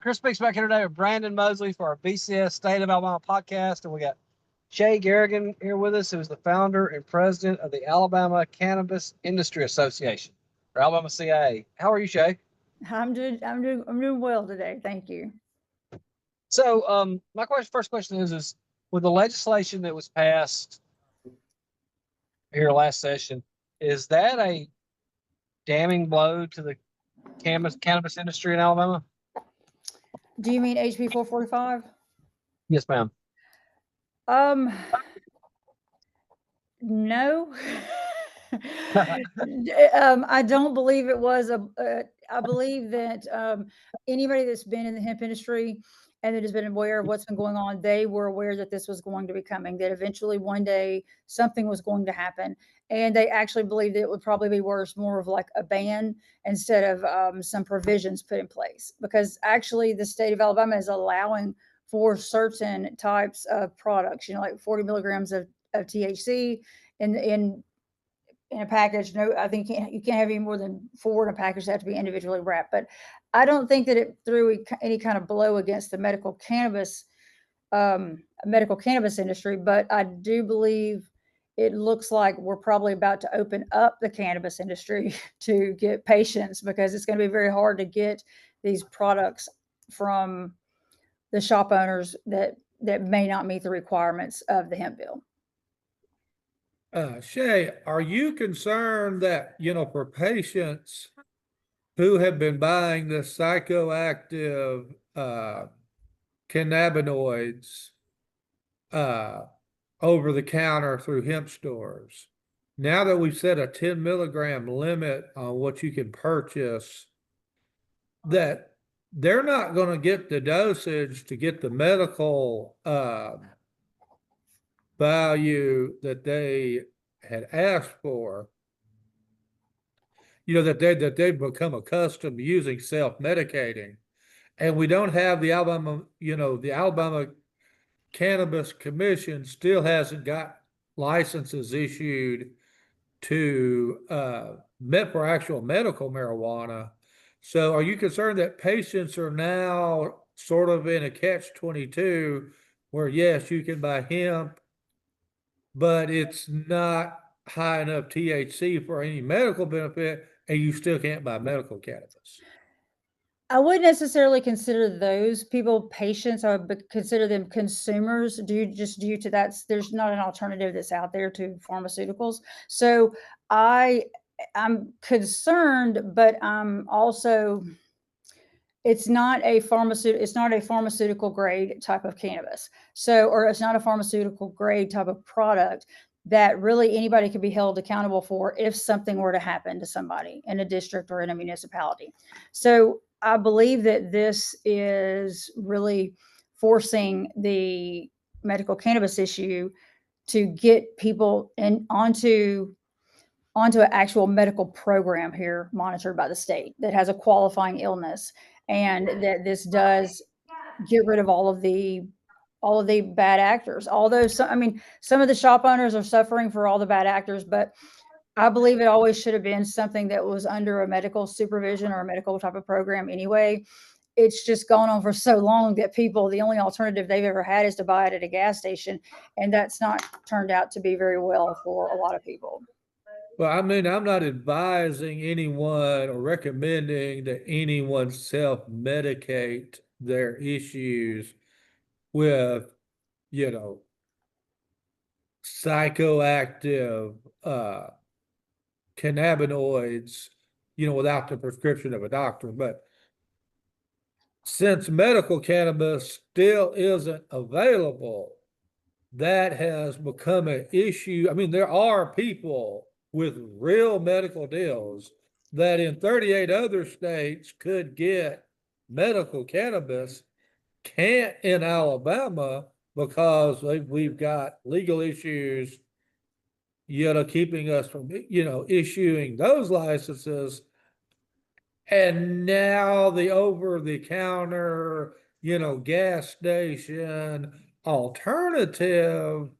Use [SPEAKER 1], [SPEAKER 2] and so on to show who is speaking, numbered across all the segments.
[SPEAKER 1] Chris Speaks back here today with Brandon Mosley for our BCS State of Alabama podcast. And we got Chey Garrigan here with us, who's the founder and president of the Alabama Cannabis Industry Association, or Alabama CIA. How are you, Shay?
[SPEAKER 2] I'm doing well today. Thank you.
[SPEAKER 1] So, my first question is with the legislation that was passed here last session, is that a damning blow to the cannabis industry in Alabama?
[SPEAKER 2] Do you mean HB 445?
[SPEAKER 1] Yes, ma'am.
[SPEAKER 2] Um, no. I don't believe it was I believe that anybody that's been in the hemp industry and that has been aware of what's been going on, they were aware that this was going to be coming, that eventually one day something was going to happen. And they actually believed that it would probably be worse, more of like a ban instead of some provisions put in place. Because actually, the state of Alabama is allowing for certain types of products, like 40 milligrams of THC in a package. No, I think you can't have any more than 4 in a package. They have to be individually wrapped. But I don't think that it threw any kind of blow against the medical cannabis industry. But I do believe it looks like we're probably about to open up the cannabis industry to get patients, because it's going to be very hard to get these products from the shop owners that may not meet the requirements of the hemp bill.
[SPEAKER 3] Shay, are you concerned that, for patients who have been buying the psychoactive cannabinoids over the counter through hemp stores, now that we've set a 10 milligram limit on what you can purchase, that they're not going to get the dosage to get the medical value that they had asked for, that they've become accustomed to using self-medicating. And we don't have the Alabama Cannabis Commission still hasn't got licenses issued to for actual medical marijuana. So are you concerned that patients are now sort of in a catch-22 where, yes, you can buy hemp, but it's not high enough THC for any medical benefit, and you still can't buy medical cannabis?
[SPEAKER 2] I wouldn't necessarily consider those people patients. I would consider them consumers due to that. There's not an alternative that's out there to pharmaceuticals. So I'm concerned, but I'm also, it's not a pharmaceutical grade type of cannabis. So, or it's not a pharmaceutical grade type of product that really anybody could be held accountable for if something were to happen to somebody in a district or in a municipality. So I believe that this is really forcing the medical cannabis issue to get people onto an actual medical program here monitored by the state that has a qualifying illness, and that this does get rid of all of the bad actors. Although some of the shop owners are suffering for all the bad actors, but I believe it always should have been something that was under a medical supervision or a medical type of program anyway. It's just gone on for so long that the only alternative they've ever had is to buy it at a gas station. And that's not turned out to be very well for a lot of people.
[SPEAKER 3] Well, I mean, I'm not advising anyone or recommending that anyone self-medicate their issues with, psychoactive cannabinoids, without the prescription of a doctor. But since medical cannabis still isn't available, that has become an issue. I mean, there are people with real medical deals that in 38 other states could get medical cannabis, can't in Alabama because we've got legal issues, keeping us from, issuing those licenses. And now the over-the-counter, gas station alternative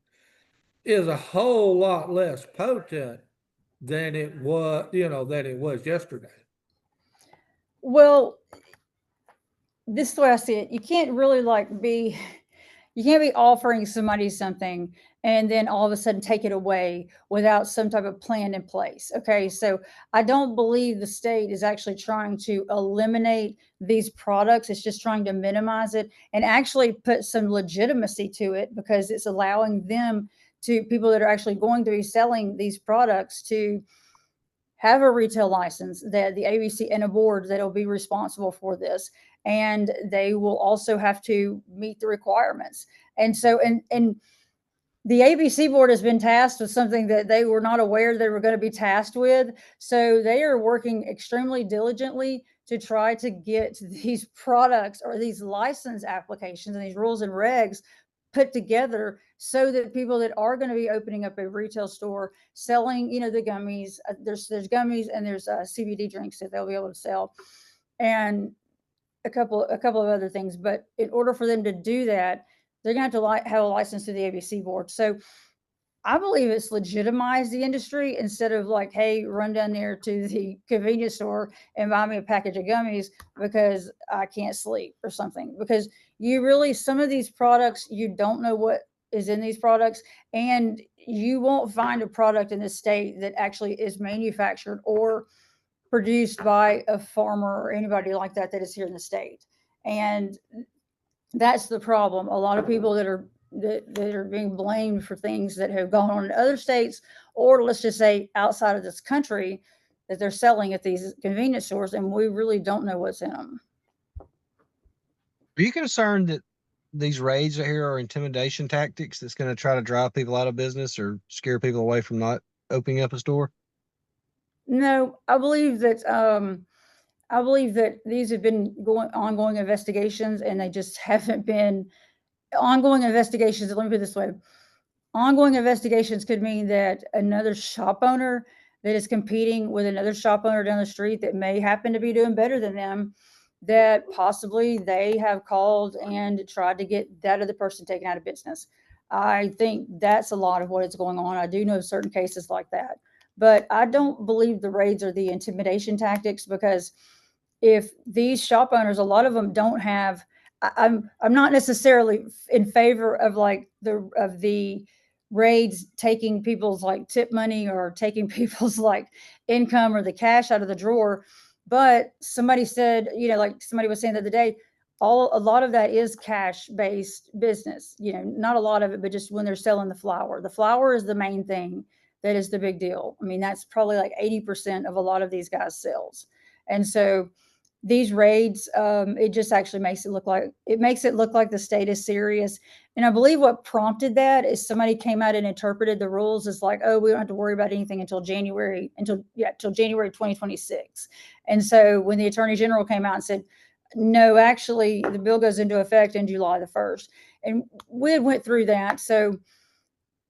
[SPEAKER 3] is a whole lot less potent than it was yesterday.
[SPEAKER 2] Well, this is the way I see it. You can't really you can't be offering somebody something and then all of a sudden take it away without some type of plan in place. Okay. So I don't believe the state is actually trying to eliminate these products. It's just trying to minimize it and actually put some legitimacy to it, because it's allowing them to, people that are actually going to be selling these products, to have a retail license, that the ABC and a board that will be responsible for this. And they will also have to meet the requirements. And so, and the ABC board has been tasked with something that they were not aware they were going to be tasked with. So they are working extremely diligently to try to get these products or these license applications and these rules and regs put together so that people that are going to be opening up a retail store selling, the gummies, there's gummies and there's CBD drinks that they'll be able to sell, and a couple of other things. But in order for them to do that, they're going to have to have a license to the ABC board. So I believe it's legitimized the industry, instead of like, hey, run down there to the convenience store and buy me a package of gummies because I can't sleep or something. Because you really, some of these products, you don't know what is in these products, and you won't find a product in the state that actually is manufactured or produced by a farmer or anybody like that is here in the state. And that's the problem. A lot of people that are being blamed for things that have gone on in other states, or let's just say outside of this country, that they're selling at these convenience stores, and we really don't know what's in them.
[SPEAKER 1] Are you concerned that these raids right here are intimidation tactics that's going to try to drive people out of business or scare people away from not opening up a store?
[SPEAKER 2] No, I believe that these have been ongoing investigations, and they just haven't been ongoing investigations. Let me put it this way. Ongoing investigations could mean that another shop owner that is competing with another shop owner down the street that may happen to be doing better than them, that possibly they have called and tried to get that other person taken out of business. I think that's a lot of what is going on. I do know certain cases like that, but I don't believe the raids are the intimidation tactics, because if these shop owners, a lot of them don't have, I'm not necessarily in favor of like the raids taking people's like tip money or taking people's like income or the cash out of the drawer. But somebody said, like somebody was saying the other day, a lot of that is cash based business, not a lot of it, but just when they're selling the flower. The flower is the main thing that is the big deal. I mean, that's probably like 80% of a lot of these guys' sales. And so these raids, it just actually makes it look like the state is serious. And I believe what prompted that is somebody came out and interpreted the rules as like, oh, we don't have to worry about anything until January 2026. And so when the Attorney General came out and said, no, actually the bill goes into effect in July the 1st. And we had went through that. So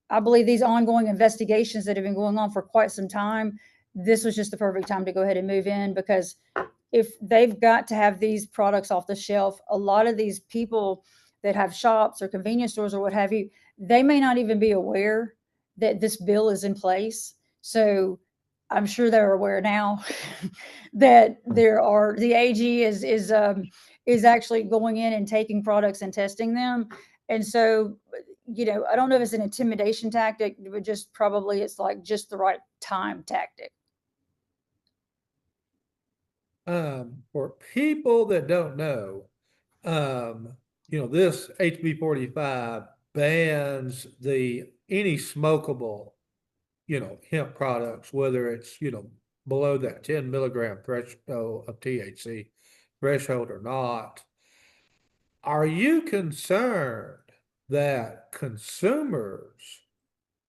[SPEAKER 2] I believe these ongoing investigations that have been going on for quite some time, this was just the perfect time to go ahead and move in, because if they've got to have these products off the shelf, a lot of these people that have shops or convenience stores or what have you, they may not even be aware that this bill is in place. So I'm sure they're aware now that the AG is actually going in and taking products and testing them. And so, I don't know if it's an intimidation tactic, but just probably it's like just the right time tactic.
[SPEAKER 3] For people that don't know, this HB 45 bans any smokable, hemp products, whether it's, below that 10 milligram threshold of THC threshold or not. Are you concerned that consumers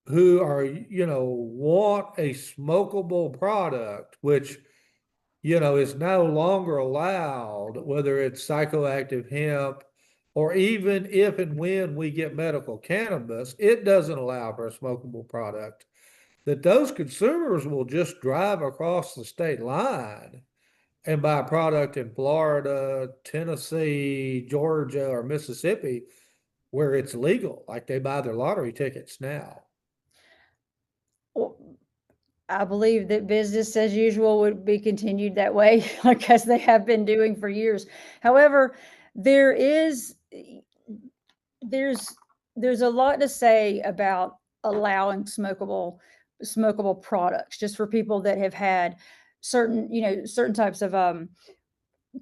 [SPEAKER 3] who are, want a smokable product, which is no longer allowed, whether it's psychoactive hemp, or even if and when we get medical cannabis, it doesn't allow for a smokable product, that those consumers will just drive across the state line and buy a product in Florida, Tennessee, Georgia, or Mississippi, where it's legal, like they buy their lottery tickets now?
[SPEAKER 2] Well, I believe that business as usual would be continued that way, like as they have been doing for years. However, there is, there's a lot to say about allowing smokable products just for people that have had certain types of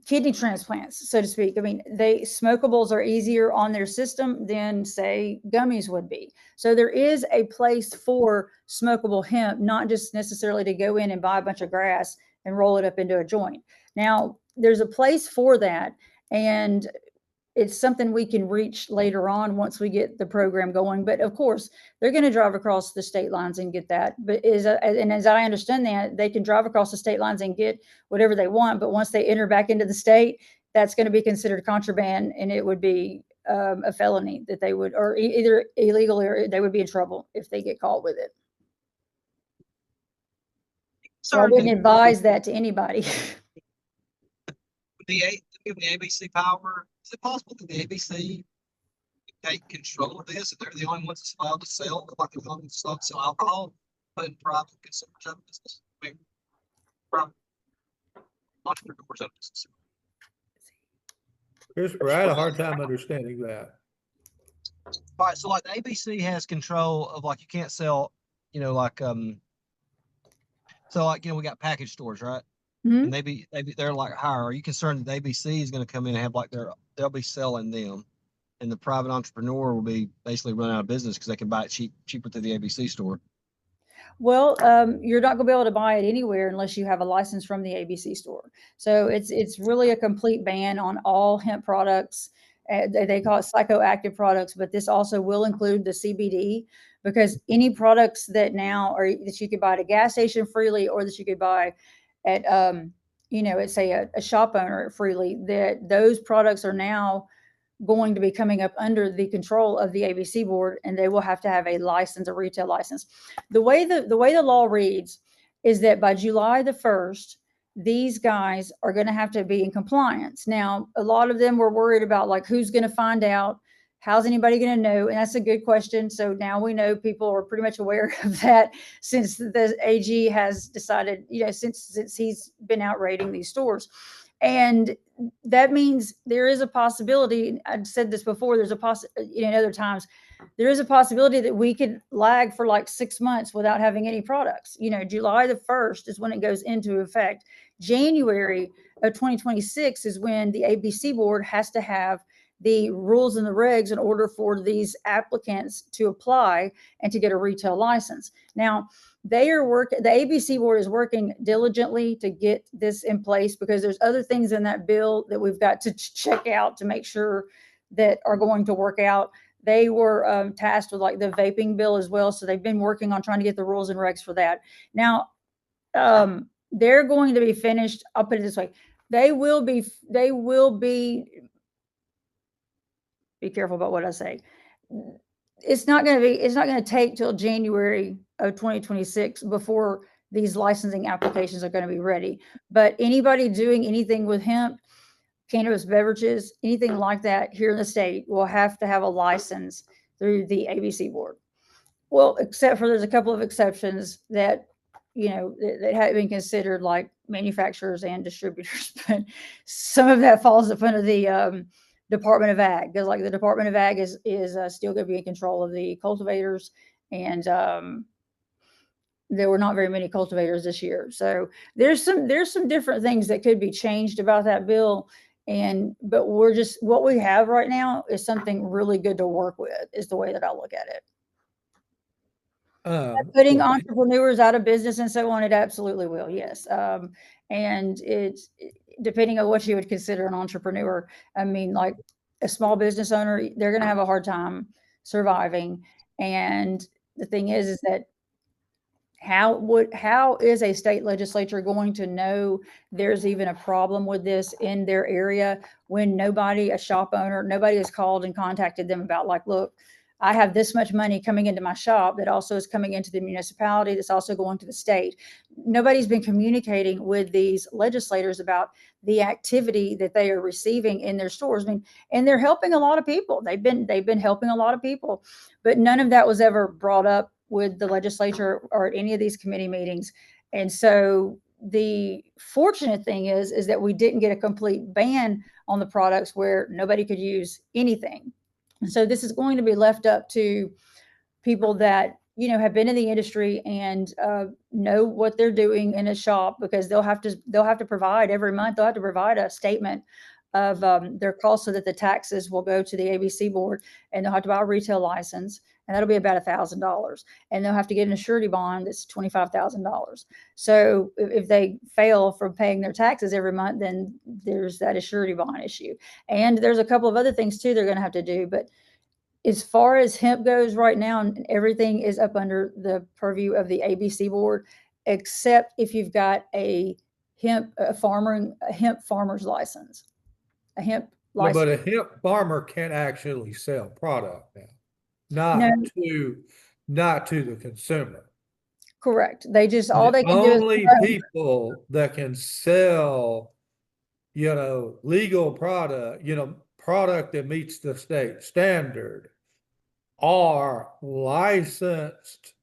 [SPEAKER 2] kidney transplants, so to speak. I mean, smokables are easier on their system than, say, gummies would be. So there is a place for smokable hemp, not just necessarily to go in and buy a bunch of grass and roll it up into a joint. Now, there's a place for that, and it's something we can reach later on once we get the program going. But of course, they're going to drive across the state lines and get that. But as I understand that, they can drive across the state lines and get whatever they want. But once they enter back into the state, that's going to be considered contraband, and it would be a felony that they would, or either illegal, or they would be in trouble if they get caught with it. So I wouldn't advise that to anybody.
[SPEAKER 1] The ABC power, is it possible that the ABC take control of this, and they're the only ones that's allowed to sell, like the only ones allowed to sell alcohol, but in private consumers of business? I mean, private entrepreneurs of business.
[SPEAKER 3] Christopher, I had a hard time understanding that.
[SPEAKER 1] All right, so like the ABC has control of, like, you can't sell, like so like we got package stores, right?
[SPEAKER 2] Mm-hmm.
[SPEAKER 1] And they're like higher. Are you concerned that the ABC is going to come in and have like they'll be selling them, and the private entrepreneur will be basically run out of business because they can buy it cheaper through the ABC store?
[SPEAKER 2] Well, you're not going to be able to buy it anywhere unless you have a license from the ABC store. So it's really a complete ban on all hemp products. They call it psychoactive products, but this also will include the CBD, because any products that now are that you could buy at a gas station freely, or that you could buy at it's a shop owner freely, that those products are now going to be coming up under the control of the ABC board, and they will have to have a license, a retail license. The way the law reads is that by July the 1st, these guys are going to have to be in compliance. Now, a lot of them were worried about, like, who's going to find out? How's anybody going to know? And that's a good question. So now we know people are pretty much aware of that, since the AG has decided, since he's been out raiding these stores. And that means there is a possibility, I've said this before, there's a possibility, in other times, there is a possibility that we could lag for like 6 months without having any products. July the 1st is when it goes into effect. January of 2026 is when the ABC board has to have the rules and the regs in order for these applicants to apply and to get a retail license. Now, the ABC board is working diligently to get this in place, because there's other things in that bill that we've got to check out to make sure that are going to work out. They were tasked with like the vaping bill as well. So they've been working on trying to get the rules and regs for that. Now, they're going to be finished. I'll put it this way. They will be careful about what I say. It's not going to take till January of 2026 before these licensing applications are going to be ready. But anybody doing anything with hemp, cannabis beverages, anything like that here in the state will have to have a license through the ABC board. Well, except for there's a couple of exceptions that, that have been considered, like manufacturers and distributors, but some of that falls up under the Department of Ag, because like the Department of Ag is still going to be in control of the cultivators, and there were not very many cultivators this year. So there's some different things that could be changed about that bill, but what we have right now is something really good to work with, is the way that I look at it. Putting entrepreneurs out of business and so on, it absolutely will, yes. And it's depending on what you would consider an entrepreneur. I mean, like a small business owner, they're going to have a hard time surviving. And the thing is that how is a state legislature going to know there's even a problem with this in their area when a shop owner, nobody has called and contacted them about, like, look, I have this much money coming into my shop that also is coming into the municipality, that's also going to the state. Nobody's been communicating with these legislators about the activity that they are receiving in their stores. I mean, and they're helping a lot of people. They've been helping a lot of people, but none of that was ever brought up with the legislature or at any of these committee meetings. And so the fortunate thing is that we didn't get a complete ban on the products where nobody could use anything. So this is going to be left up to people that, have been in the industry and know what they're doing in a shop, because they'll have to provide every month. They'll have to provide a statement of their costs, so that the taxes will go to the ABC board, and they'll have to buy a retail license, and that'll be about $1,000. And they'll have to get an surety bond that's $25,000. So if they fail from paying their taxes every month, then there's that surety bond issue. And there's a couple of other things too they're going to have to do. But as far as hemp goes right now, everything is up under the purview of the ABC board, except if you've got a hemp farmer's license, a hemp
[SPEAKER 3] But
[SPEAKER 2] license.
[SPEAKER 3] a hemp farmer can't actually sell product now,
[SPEAKER 2] No,
[SPEAKER 3] not to the consumer.
[SPEAKER 2] correct. They just, all they
[SPEAKER 3] The
[SPEAKER 2] can do is
[SPEAKER 3] only
[SPEAKER 2] grow.
[SPEAKER 3] people that can sell, legal product, product that meets the state standard are licensed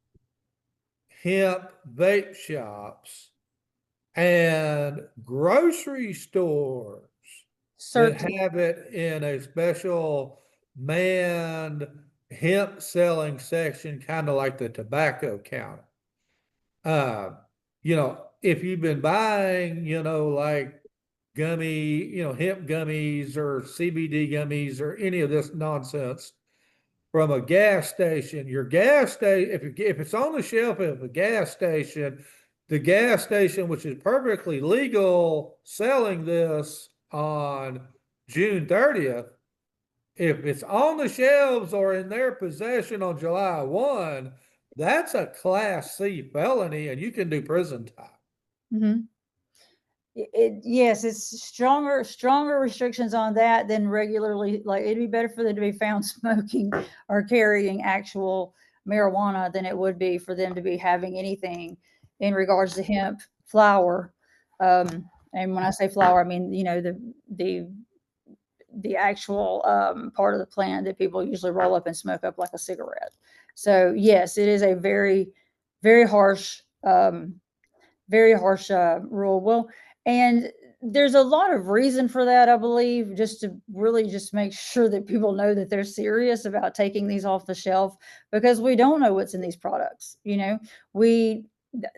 [SPEAKER 3] hemp vape shops and grocery stores that
[SPEAKER 2] Certain.
[SPEAKER 3] have it in a special manned hemp selling section, kind of like the tobacco counter. If you've been buying, like gummy, hemp gummies or CBD gummies or any of this nonsense from a gas station, your gas station, if it's on the shelf of a gas station, the gas station, which is perfectly legal, selling this on June 30th, if it's on the shelves or in their possession on July 1, that's a Class C felony, and you can do prison time.
[SPEAKER 2] Mm-hmm. Yes, it's stronger restrictions on that than regularly. Like, it'd be better for them to be found smoking or carrying actual marijuana than it would be for them to be having anything in regards to hemp flower. And when I say flower, I mean, the actual part of the plant that people usually roll up and smoke up like a cigarette. So yes, it is a very, very harsh, rule. Well, and there's a lot of reason for that, I believe, just to really just make sure that people know that they're serious about taking these off the shelf, because we don't know what's in these products.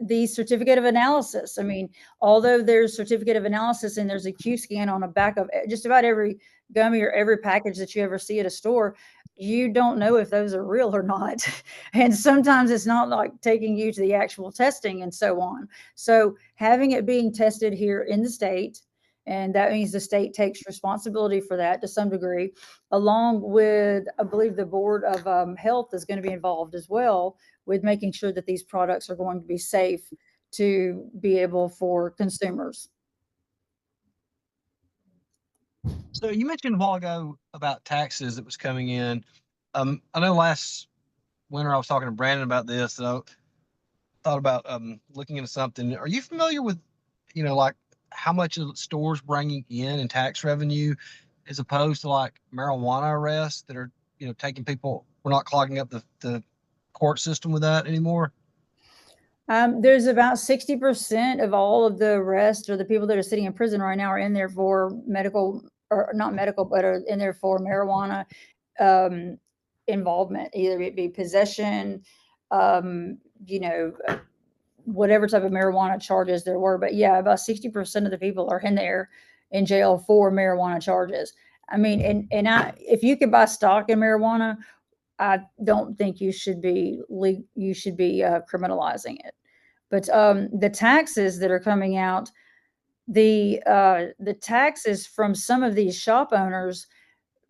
[SPEAKER 2] The certificate of analysis. I mean, although there's certificate of analysis and there's a Q scan on the back of just about every gummy or every package that you ever see at a store, you don't know if those are real or not. And sometimes it's not like taking you to the actual testing and so on. So having it being tested here in the state, and that means the state takes responsibility for that to some degree, along with, I believe, the Board of Health is going to be involved as well with making sure that these products are going to be safe to be able for consumers.
[SPEAKER 1] So you mentioned a while ago about taxes that was coming in. I know last winter I was talking to Brandon about this, and I thought about looking into something. Are you familiar with, like how much of the stores bringing in tax revenue, as opposed to like marijuana arrests that are, taking people? We're not clogging up the court system with that anymore.
[SPEAKER 2] There's about 60% of all of the arrests, or the people that are sitting in prison right now, are in there for medical, or not medical, but are in there for marijuana involvement, either it be possession, whatever type of marijuana charges there were. But yeah, about 60% of the people are in there in jail for marijuana charges. I mean, if you could buy stock in marijuana, I don't think you should be criminalizing it. But the taxes that are coming out, the taxes from some of these shop owners,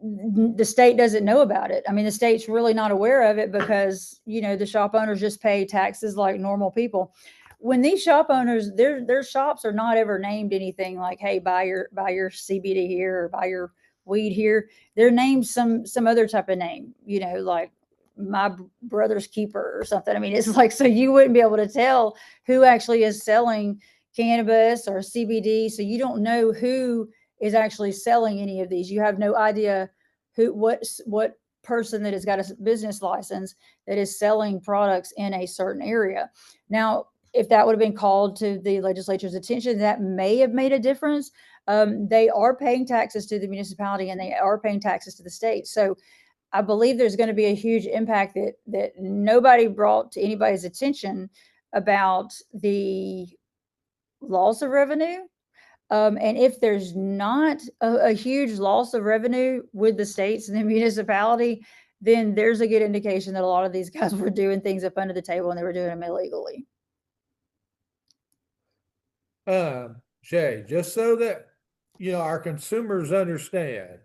[SPEAKER 2] the state doesn't know about it. I mean, the state's really not aware of it, because the shop owners just pay taxes like normal people. When these shop owners, their shops are not ever named anything like, hey, buy your CBD here, or buy your weed here. They're named some other type of name, like my brother's keeper or something. I mean, it's like, so you wouldn't be able to tell who actually is selling cannabis or CBD. So you don't know who is actually selling any of these. You have no idea what person that has got a business license that is selling products in a certain area. Now, if that would have been called to the legislature's attention, that may have made a difference. They are paying taxes to the municipality and they are paying taxes to the state. So I believe there's going to be a huge impact that nobody brought to anybody's attention about the loss of revenue. And if there's not a huge loss of revenue with the states and the municipality, then there's a good indication that a lot of these guys were doing things up under the table and they were doing them illegally.
[SPEAKER 3] Shay, just so that, our consumers understand,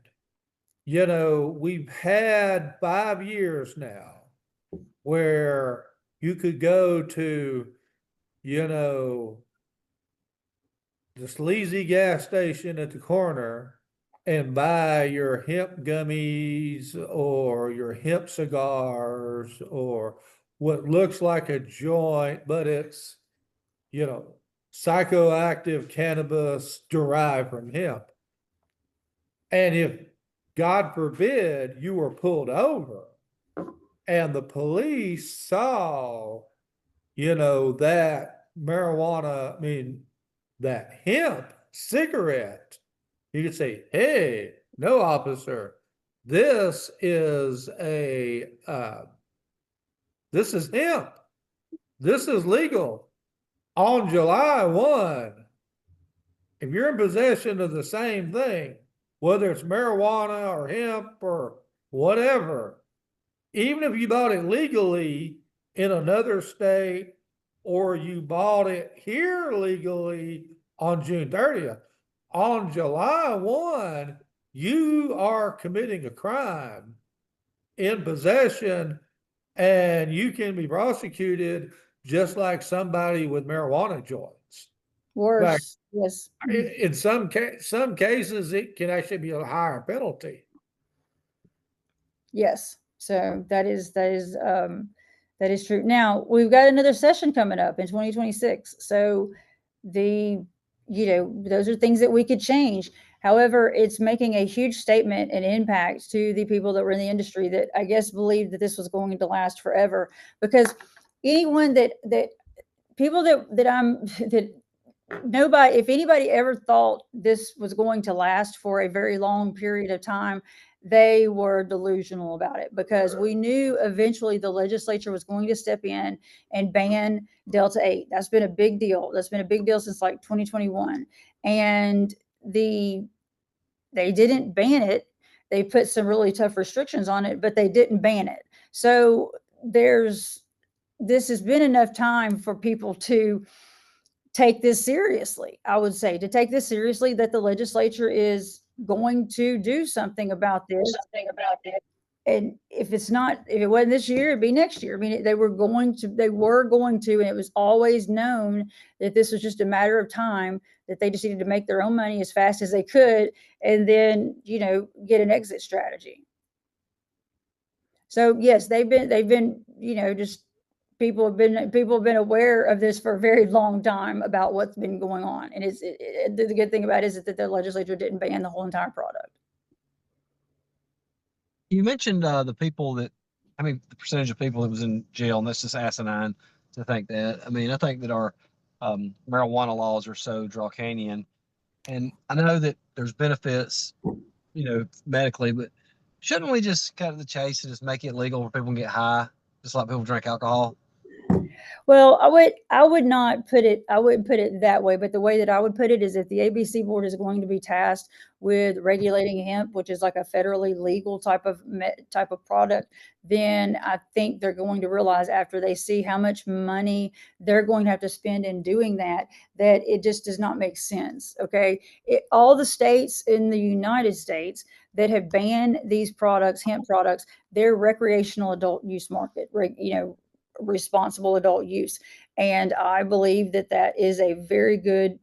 [SPEAKER 3] we've had 5 years now where you could go to, the sleazy gas station at the corner and buy your hemp gummies or your hemp cigars or what looks like a joint, but it's, psychoactive cannabis derived from hemp. And if, God forbid, you were pulled over and the police saw, that marijuana, that hemp cigarette, you could say, hey, no, officer, this is hemp. This is legal. On July 1, if you're in possession of the same thing, whether it's marijuana or hemp or whatever, even if you bought it legally in another state or you bought it here legally on June 30th, on July 1, you are committing a crime in possession and you can be prosecuted just like somebody with marijuana joints.
[SPEAKER 2] Worse, yes.
[SPEAKER 3] In some cases, it can actually be a higher penalty.
[SPEAKER 2] Yes. So that is true. Now we've got another session coming up in 2026. So those are things that we could change. However, it's making a huge statement and impact to the people that were in the industry that I guess believed that this was going to last forever, because anyone that nobody, if anybody ever thought this was going to last for a very long period of time, they were delusional about it, because we knew eventually the legislature was going to step in and ban Delta 8. That's been a big deal. That's been a big deal since like 2021. And they didn't ban it. They put some really tough restrictions on it, but they didn't ban it. So this has been enough time for people to take this seriously. I would say to take this seriously, that the legislature is going to do something about this. And if it wasn't this year, it'd be next year. I mean, they were going to, and it was always known that this was just a matter of time, that they just needed to make their own money as fast as they could, and then, get an exit strategy. So yes, they've been, just people have been aware of this for a very long time about what's been going on. And the good thing about it is that the legislature didn't ban the whole entire product.
[SPEAKER 1] You mentioned the percentage of people that was in jail, and that's just asinine to think that. I mean, I think that our marijuana laws are so draconian, and I know that there's benefits, medically, but shouldn't we just cut to the chase and just make it legal where people can get high, just like people drink alcohol?
[SPEAKER 2] Well, I wouldn't put it that way, but the way that I would put it is, if the ABC board is going to be tasked with regulating hemp, which is like a federally legal type of product, then I think they're going to realize, after they see how much money they're going to have to spend in doing that it just does not make sense. Okay. All the states in the United States that have banned these products, hemp products, they're recreational adult use market, responsible adult use. And I believe that is a very good,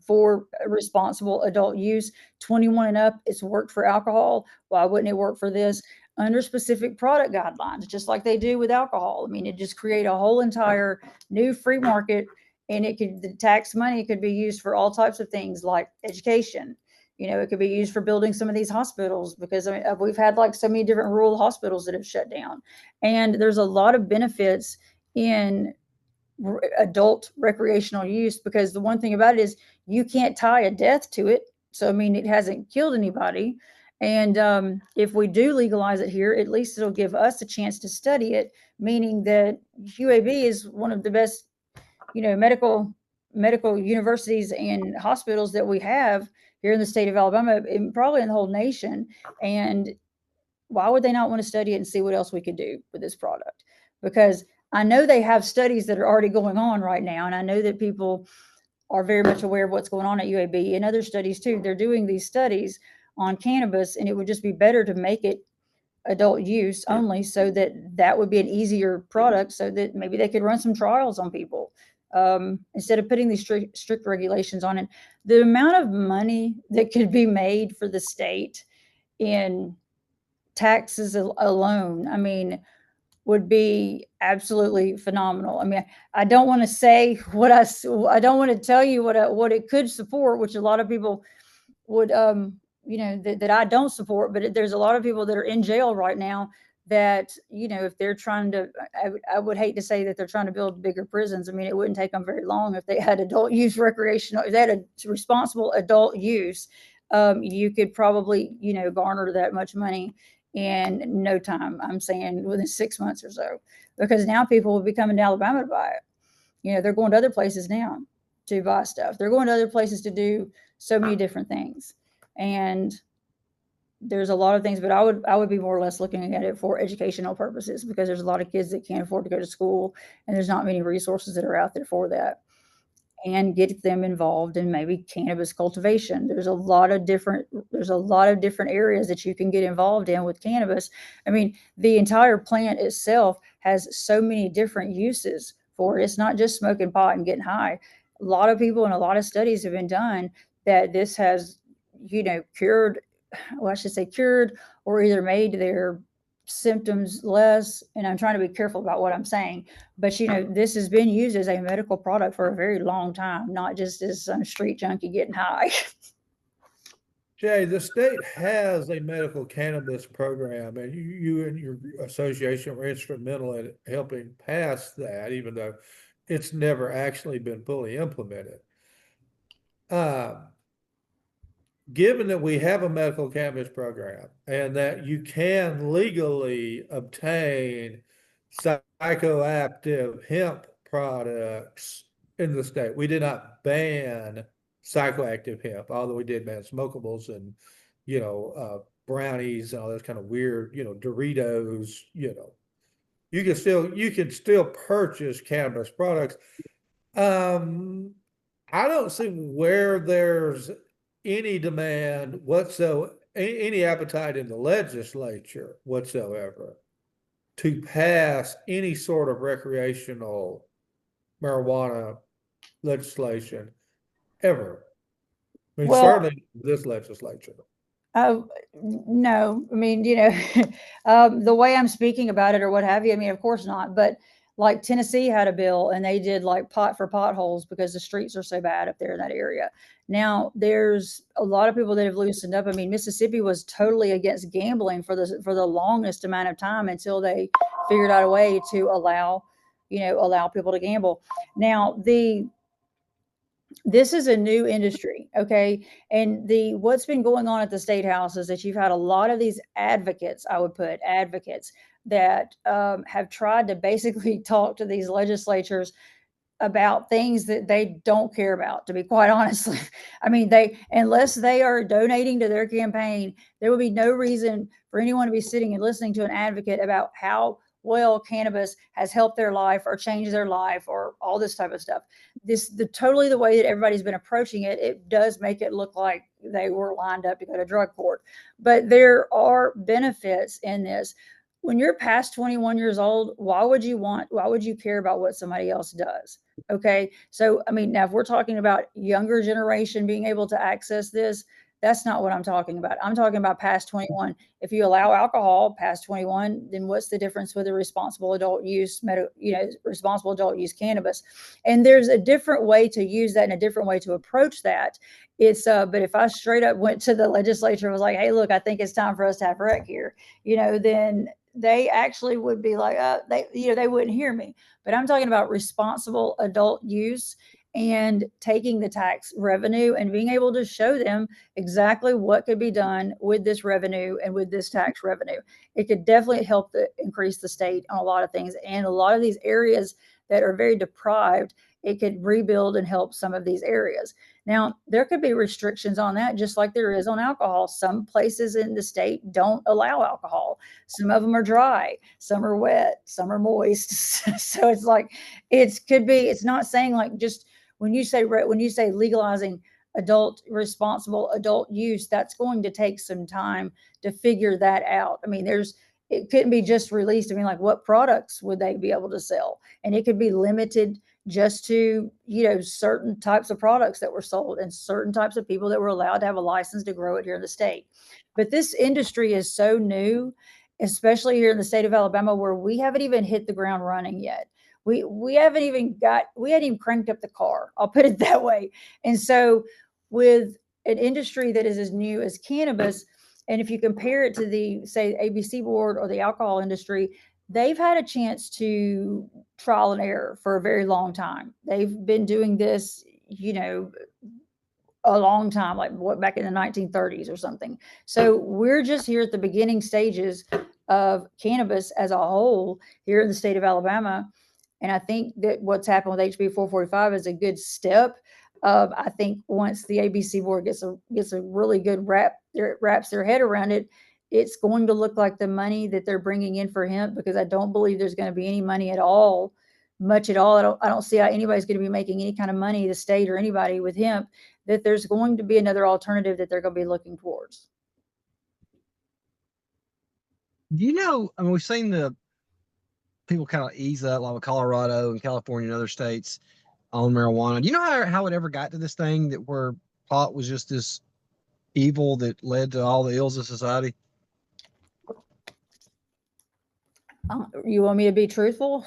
[SPEAKER 2] for responsible adult use. 21 and up, it's worked for alcohol. Why wouldn't it work for this? Under specific product guidelines, just like they do with alcohol. I mean, it just create a whole entire new free market, and the tax money could be used for all types of things like education. It could be used for building some of these hospitals, because we've had like so many different rural hospitals that have shut down. And there's a lot of benefits in adult recreational use, because the one thing about it is you can't tie a death to it. So, I mean, it hasn't killed anybody. And if we do legalize it here, at least it'll give us a chance to study it, meaning that UAB is one of the best, medical universities and hospitals that we have here in the state of Alabama, and probably in the whole nation. And why would they not want to study it and see what else we could do with this product? Because I know they have studies that are already going on right now, and I know that people are very much aware of what's going on at UAB and other studies too. They're doing these studies on cannabis, and it would just be better to make it adult use only, so that that would be an easier product, so that maybe they could run some trials on people, instead of putting these strict regulations on it. The amount of money that could be made for the state in taxes alone, I mean, would be absolutely phenomenal. I mean, I don't want to say I don't want to tell you what it could support, which a lot of people would, that I don't support, but there's a lot of people that are in jail right now that, if they're trying to, I would hate to say that they're trying to build bigger prisons. I mean, it wouldn't take them very long if they had adult use recreational, if they had a responsible adult use, you could probably, garner that much money in no time. I'm saying within 6 months or so, because now people will be coming to Alabama to buy it. They're going to other places now to buy stuff. They're going to other places to do so many different things. And there's a lot of things, but I would be more or less looking at it for educational purposes, because there's a lot of kids that can't afford to go to school, and there's not many resources that are out there for that. And get them involved in maybe cannabis cultivation. There's a lot of different areas that you can get involved in with cannabis. I mean, the entire plant itself has so many different uses for it. It's not just smoking pot and getting high. A lot of people and a lot of studies have been done that this has, cured or either made their symptoms less. And I'm trying to be careful about what I'm saying, but this has been used as a medical product for a very long time, not just as some street junkie getting high.
[SPEAKER 3] Jay, the state has a medical cannabis program, and you and your association were instrumental in helping pass that, even though it's never actually been fully implemented. Given that we have a medical cannabis program and that you can legally obtain psychoactive hemp products in the state, we did not ban psychoactive hemp, although we did ban smokables and, brownies and all those kind of weird, Doritos, you can still purchase cannabis products. I don't see where there's any demand whatsoever, any appetite in the legislature whatsoever to pass any sort of recreational marijuana legislation ever. I mean, certainly this legislature.
[SPEAKER 2] No, I mean, the way I'm speaking about it or what have you, I mean, of course not. But like Tennessee had a bill, and they did like pot for potholes because the streets are so bad up there in that area. Now there's a lot of people that have loosened up. I mean, Mississippi was totally against gambling for the longest amount of time, until they figured out a way to allow people to gamble. Now this is a new industry, okay? And what's been going on at the State House is that you've had a lot of these advocates, that have tried to basically talk to these legislatures about things that they don't care about, to be quite honest. I mean, unless they are donating to their campaign, there would be no reason for anyone to be sitting and listening to an advocate about how well cannabis has helped their life or changed their life or all this type of stuff. Totally the way that everybody's been approaching it, it does make it look like they were lined up to go to drug court. But there are benefits in this. When you're past 21 years old, why would you care about what somebody else does? Okay. So, I mean, now if we're talking about younger generation being able to access this, that's not what I'm talking about. I'm talking about past 21. If you allow alcohol past 21, then what's the difference with a responsible adult use, responsible adult use cannabis? And there's a different way to use that and a different way to approach that. But if I straight up went to the legislature and was like, hey, look, I think it's time for us to have rec here, then they actually would be like, they wouldn't hear me. But I'm talking about responsible adult use and taking the tax revenue and being able to show them exactly what could be done with this revenue and with this tax revenue. It could definitely help increase the state on a lot of things. And a lot of these areas that are very deprived, it could rebuild and help some of these areas. Now, there could be restrictions on that, just like there is on alcohol. Some places in the state don't allow alcohol. Some of them are dry, some are wet, some are moist. So it's like, it's not saying like just when you say legalizing responsible adult use, that's going to take some time to figure that out. I mean, it couldn't be just released. I mean, like what products would they be able to sell? And it could be limited just to, certain types of products that were sold and certain types of people that were allowed to have a license to grow it here in the state. But this industry is so new, especially here in the state of Alabama, where we haven't even hit the ground running yet. We hadn't even cranked up the car. I'll put it that way. And so with an industry that is as new as cannabis, and if you compare it to the, say, ABC board or the alcohol industry, they've had a chance to trial and error for a very long time. They've been doing this, a long time, like back in the 1930s or something. So we're just here at the beginning stages of cannabis as a whole here in the state of Alabama. And I think that what's happened with HB 445 is a good step. I think once the ABC board gets a really good wraps their head around it, it's going to look like the money that they're bringing in for hemp, because I don't believe there's going to be any money at all, much at all. I don't see how anybody's going to be making any kind of money, the state or anybody, with hemp, that there's going to be another alternative that they're going to be looking towards.
[SPEAKER 1] I mean, we've seen the people kind of ease up, like with Colorado and California and other states on marijuana. Do you know how it ever got to this thing that where pot was just this evil that led to all the ills of society?
[SPEAKER 2] You want me to be truthful?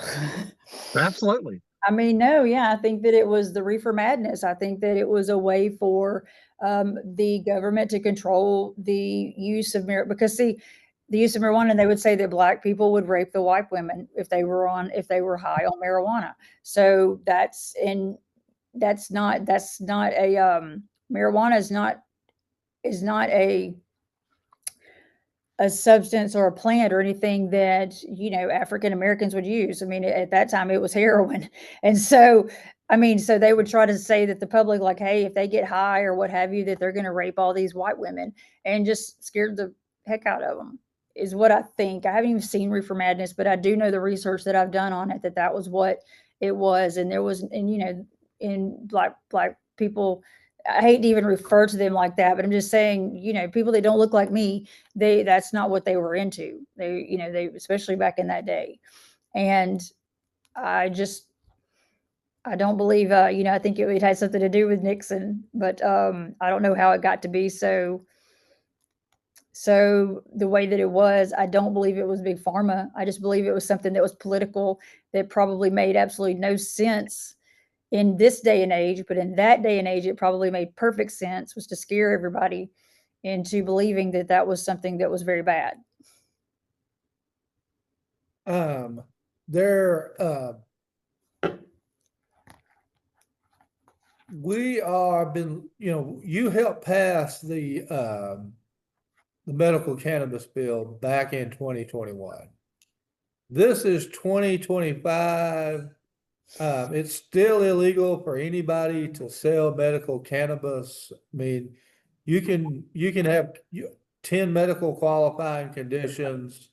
[SPEAKER 1] Absolutely.
[SPEAKER 2] I mean, no, yeah, I think that it was the reefer madness. I think that it was a way for the government to control the use of marijuana. Because see, the use of marijuana, and they would say that Black people would rape the white women if they were high on marijuana. So that's not a marijuana is not a substance or a plant or anything that, African Americans would use. I mean, at that time it was heroin. And so, I mean, so they would try to say that the public, like, hey, if they get high or what have you, that they're going to rape all these white women, and just scared the heck out of them, is what I think. I haven't even seen Reefer Madness, but I do know the research that I've done on it, that was what it was. And there was, and, in black people, I hate to even refer to them like that, but I'm just saying, people that don't look like me, that's not what they were into. They especially back in that day. And I don't believe, I think it had something to do with Nixon, but I don't know how it got to be so the way that it was. I don't believe it was big pharma. I just believe it was something that was political, that probably made absolutely no sense in this day and age, but in that day and age, it probably made perfect sense, was to scare everybody into believing that that was something that was very bad.
[SPEAKER 3] We are been, you helped pass the medical cannabis bill back in 2021. This is 2025. It's still illegal for anybody to sell medical cannabis. I mean, you can have 10 medical qualifying conditions.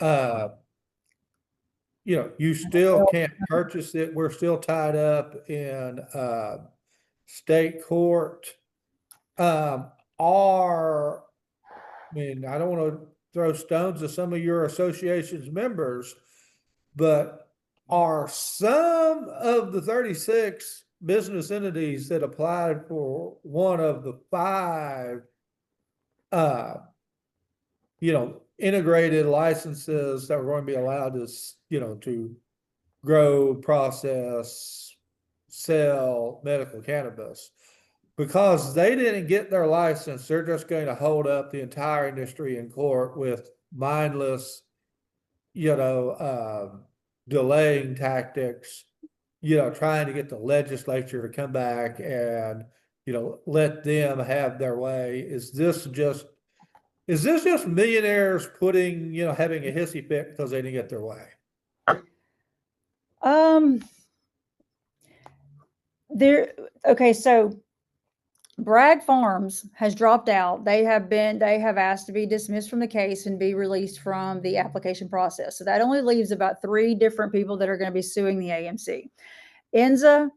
[SPEAKER 3] You still can't purchase it. We're still tied up in state court. I don't want to throw stones at some of your association's members, but are some of the 36 business entities that applied for one of the 5 integrated licenses that were going to be allowed to grow, process, sell medical cannabis, because they didn't get their license, they're just going to hold up the entire industry in court with mindless delaying tactics, trying to get the legislature to come back and, let them have their way. Is this just millionaires putting, having a hissy fit because they didn't get their way?
[SPEAKER 2] Okay, so Bragg Farms has dropped out. They have asked to be dismissed from the case and be released from the application process. So that only leaves about 3 different people that are going to be suing the AMC. Enza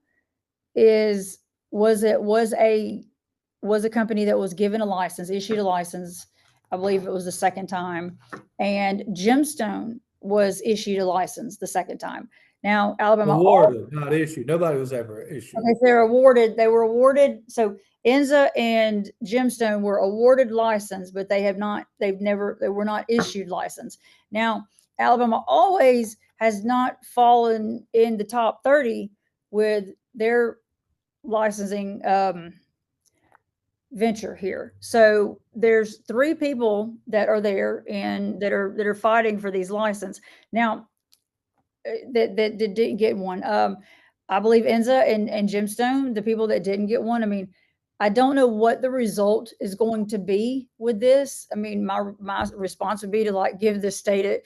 [SPEAKER 2] was a company that was given a license, issued a license. I believe it was the second time, and Gemstone was issued a license the second time. Now, Alabama
[SPEAKER 3] Awarded, not issued. Nobody was ever issued.
[SPEAKER 2] Okay, they were awarded. So Enza and Gemstone were awarded license, but they were not issued license. Now, Alabama always has not fallen in the top 30 with their licensing venture here. So there's 3 people that are there and that are fighting for these license. Now, that didn't get one. I believe Enza and Gemstone, the people that didn't get one. I mean, I don't know what the result is going to be with this. I mean, my response would be to give the state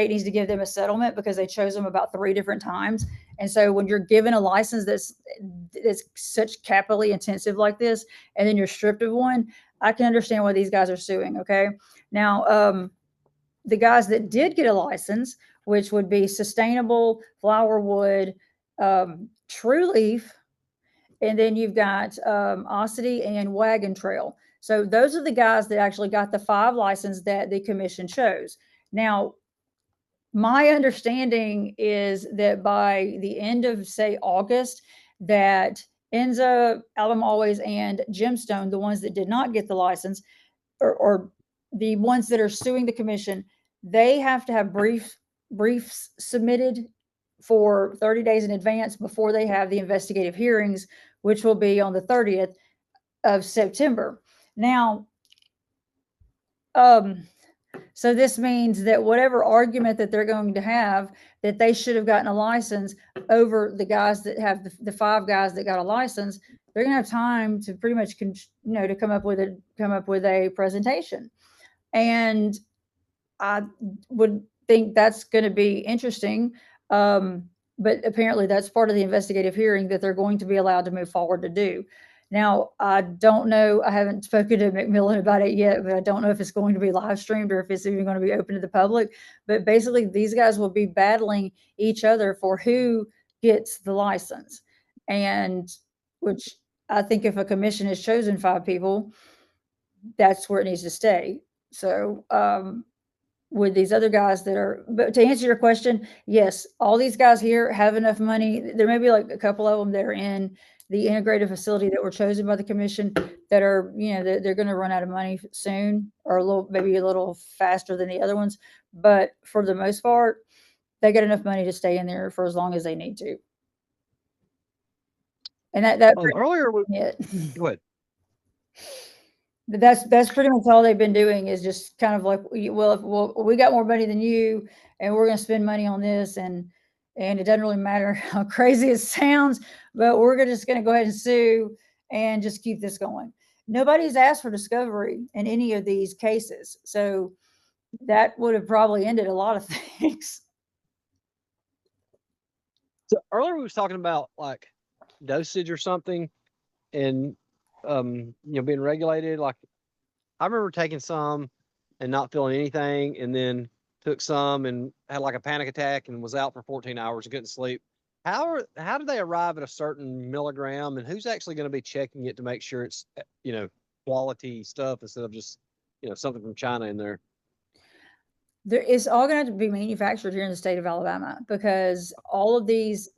[SPEAKER 2] needs to give them a settlement because they chose them about 3 different times. And so when you're given a license that's such capitally intensive like this, and then you're stripped of one, I can understand why these guys are suing. Okay. Now, the guys that did get a license, which would be Sustainable, Flowerwood, True Leaf, and then you've got Ossity and Wagon Trail. So those are the guys that actually got the 5 license that the commission chose. Now, my understanding is that by the end of, say, August, that Enza, Alabama Always, and Gemstone, the ones that did not get the license, or the ones that are suing the commission, they have to have briefs submitted for 30 days in advance before they have the investigative hearings, which will be on the 30th of September. Now, so this means that whatever argument that they're going to have, that they should have gotten a license over the guys that have the 5 guys that got a license, they're going to have time to pretty much, to come up with a presentation. And I would think that's going to be interesting. But apparently that's part of the investigative hearing that they're going to be allowed to move forward to do. Now, I don't know. I haven't spoken to McMillan about it yet, but I don't know if it's going to be live streamed or if it's even going to be open to the public. But basically, these guys will be battling each other for who gets the license. And which I think if a commission has chosen 5 people, that's where it needs to stay. So, with these other guys but to answer your question, yes, all these guys here have enough money. There may be a couple of them that are in the integrated facility that were chosen by the commission that are, they're going to run out of money soon, or maybe a little faster than the other ones. But for the most part, they get enough money to stay in there for as long as they need to. And that
[SPEAKER 1] earlier,
[SPEAKER 2] go
[SPEAKER 1] ahead.
[SPEAKER 2] That's pretty much all they've been doing, is just kind of well, we got more money than you, and we're going to spend money on this, and it doesn't really matter how crazy it sounds, but we're just going to go ahead and sue and just keep this going. Nobody's asked for discovery in any of these cases, so that would have probably ended a lot of things.
[SPEAKER 1] So earlier we was talking about dosage or something, and being regulated. I remember taking some and not feeling anything, and then took some and had a panic attack and was out for 14 hours and couldn't sleep. How do they arrive at a certain milligram, and who's actually going to be checking it to make sure it's quality stuff instead of just something from China in there?
[SPEAKER 2] It's all going to have to be manufactured here in the state of Alabama, because all of these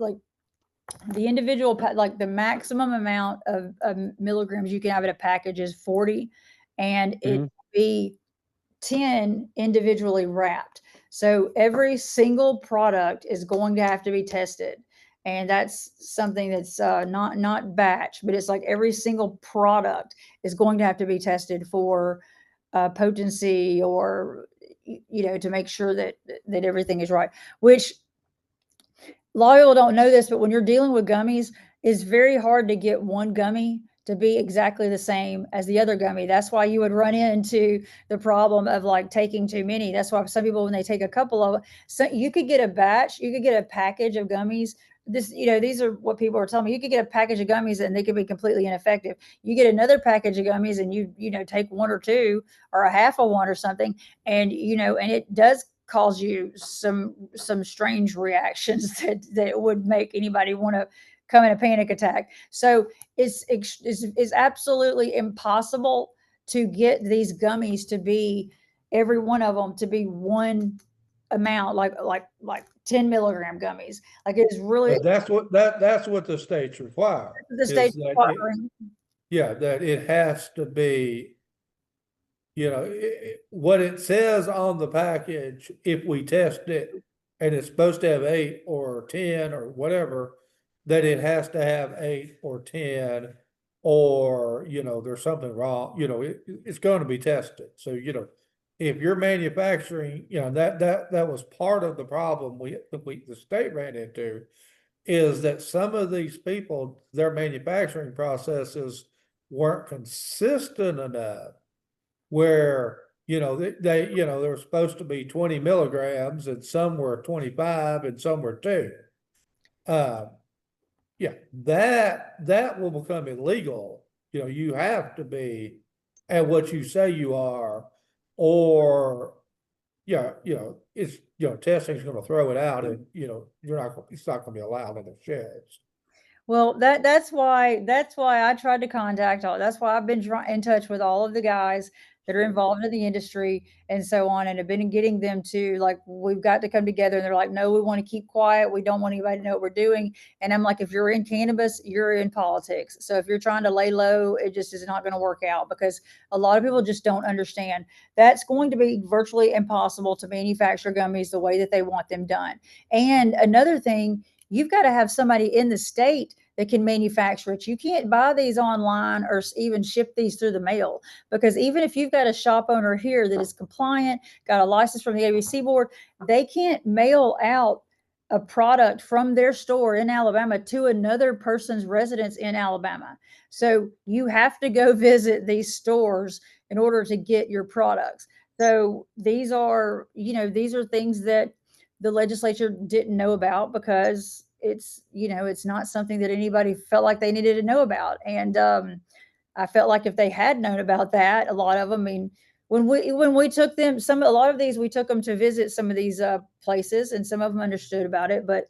[SPEAKER 2] the individual, the maximum amount of milligrams you can have in a package is 40, and it can be 10 individually wrapped. So every single product is going to have to be tested. And that's something that's not batch, but it's every single product is going to have to be tested for potency, or to make sure that everything is right, which a lot of people don't know this, but when you're dealing with gummies, it's very hard to get one gummy to be exactly the same as the other gummy. That's why you would run into the problem of like taking too many. That's why some people, when they take a couple of, so you could get a batch, you could get a package of gummies. This, these are what people are telling me. You could get a package of gummies and they could be completely ineffective. You get another package of gummies and you take one or two or a half of one or something, and and it does cause you some strange reactions that would make anybody want to come in a panic attack. So it's absolutely impossible to get these gummies to be, every one of them to be one amount, like 10 milligram gummies. Like it's really
[SPEAKER 3] But that's what the states require.
[SPEAKER 2] the
[SPEAKER 3] is
[SPEAKER 2] state
[SPEAKER 3] that
[SPEAKER 2] requiring.
[SPEAKER 3] Yeah, that it has to be, what it says on the package, if we test it and it's supposed to have 8 or 10 or whatever, that it has to have 8 or 10, or, there's something wrong, it's going to be tested. So, if you're manufacturing, that was part of the problem the state ran into, is that some of these people, their manufacturing processes weren't consistent enough where, they were supposed to be 20 milligrams and some were 25 and some were 2. Yeah, that will become illegal. You have to be at what you say you are, or it's, testing's going to throw it out, and it's not going to be allowed in the sheds.
[SPEAKER 2] Well, that's why I tried to contact all. That's why I've been in touch with all of the guys that are involved in the industry and so on, and have been getting them to, like, we've got to come together. And they're like, no, we want to keep quiet. We don't want anybody to know what we're doing. And I'm like, if you're in cannabis, you're in politics. So if you're trying to lay low, it just is not going to work out, because a lot of people just don't understand. That's going to be virtually impossible to manufacture gummies the way that they want them done. And another thing, you've got to have somebody in the state that can manufacture it. You can't buy these online or even ship these through the mail, because even if you've got a shop owner here that is compliant, got a license from the ABC board, they can't mail out a product from their store in Alabama to another person's residence in Alabama. So you have to go visit these stores in order to get your products. So these are things that the legislature didn't know about, because it's not something that anybody felt like they needed to know about. And I felt like if they had known about that, a lot of them, I mean, when we took them, a lot of these, we took them to visit some of these places, and some of them understood about it. But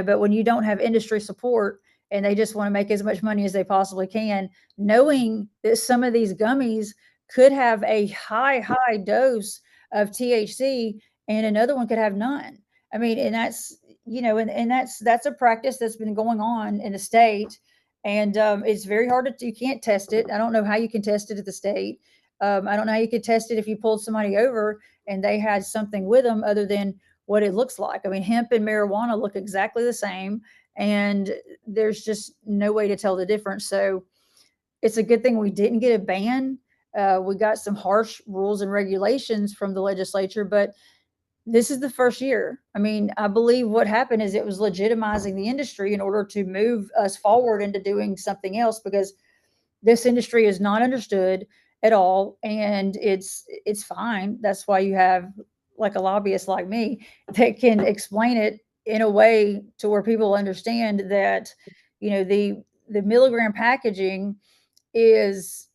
[SPEAKER 2] but when you don't have industry support and they just want to make as much money as they possibly can, knowing that some of these gummies could have a high dose of THC and another one could have none. I mean, and that's, and that's a practice that's been going on in the state. And it's very hard you can't test it. I don't know how you can test it at the state. I don't know how you could test it if you pulled somebody over and they had something with them other than what it looks like. I mean, hemp and marijuana look exactly the same, and there's just no way to tell the difference. So it's a good thing we didn't get a ban. We got some harsh rules and regulations from the legislature, but this is the first year. I mean, I believe what happened is it was legitimizing the industry in order to move us forward into doing something else, because this industry is not understood at all, and it's fine. That's why you have like a lobbyist like me that can explain it in a way to where people understand that the milligram packaging is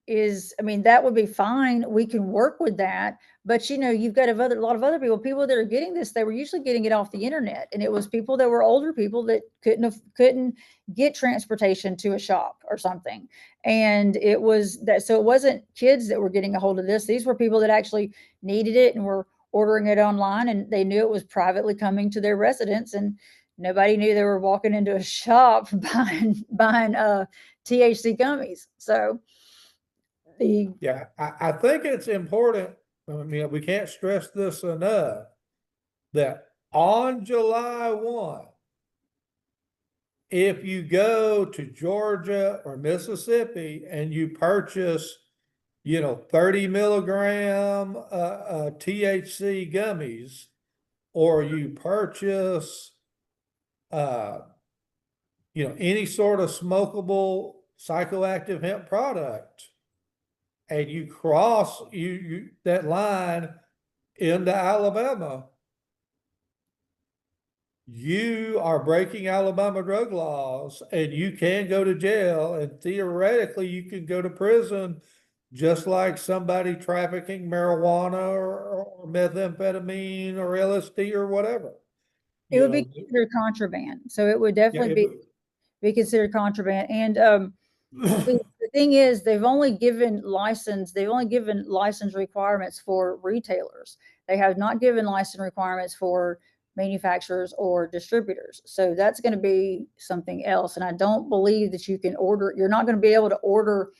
[SPEAKER 2] I mean, that would be fine. We can work with that. But you've got a lot of other people that are getting this. They were usually getting it off the internet, and it was people that were older people that couldn't get transportation to a shop or something. And it was that, so it wasn't kids that were getting a hold of this. These were people that actually needed it and were ordering it online, and they knew it was privately coming to their residence, and nobody knew they were walking into a shop buying THC gummies. So
[SPEAKER 3] Yeah, I think it's important. I mean, we can't stress this enough, that on July 1, if you go to Georgia or Mississippi and you purchase 30 milligram THC gummies, or you purchase any sort of smokable psychoactive hemp product, and you cross that line into Alabama, you are breaking Alabama drug laws, and you can go to jail, and theoretically you can go to prison just like somebody trafficking marijuana or methamphetamine or LSD or whatever.
[SPEAKER 2] It would be considered contraband. So it would definitely be considered contraband. And the thing is, they've only given license requirements for retailers. They have not given license requirements for manufacturers or distributors. So that's going to be something else. And I don't believe that you're not going to be able to order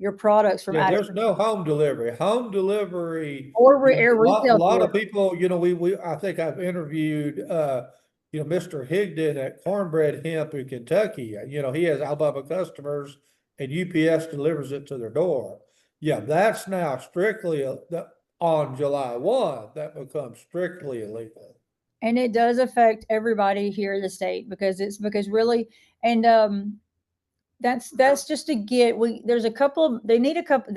[SPEAKER 2] your products from
[SPEAKER 3] there's no home delivery. Home delivery,
[SPEAKER 2] or
[SPEAKER 3] a
[SPEAKER 2] retail.
[SPEAKER 3] lot of people, I think I've interviewed, Mr. Higdon at Cornbread Hemp in Kentucky. He has Alabama customers, and UPS delivers it to their door. Yeah, that's now strictly on July 1, that becomes strictly illegal.
[SPEAKER 2] And it does affect everybody here in the state because really, and that's just to get, the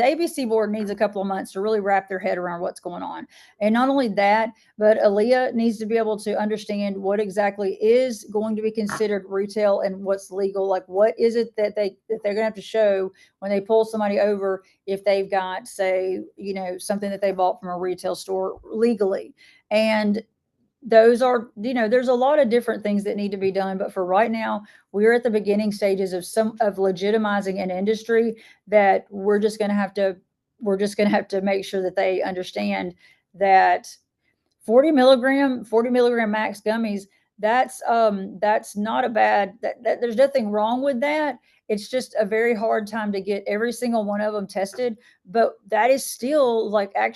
[SPEAKER 2] ABC board needs a couple of months to really wrap their head around what's going on. And not only that, but Aaliyah needs to be able to understand what exactly is going to be considered retail and what's legal. Like, what is it that they're going to have to show when they pull somebody over if they've got, say, something that they bought from a retail store legally. And those are, there's a lot of different things that need to be done. But for right now, we're at the beginning stages of legitimizing an industry that we're just going to have to make sure that they understand that 40 milligram max gummies, that's not a bad, that there's nothing wrong with that. It's just a very hard time to get every single one of them tested. But that is still that's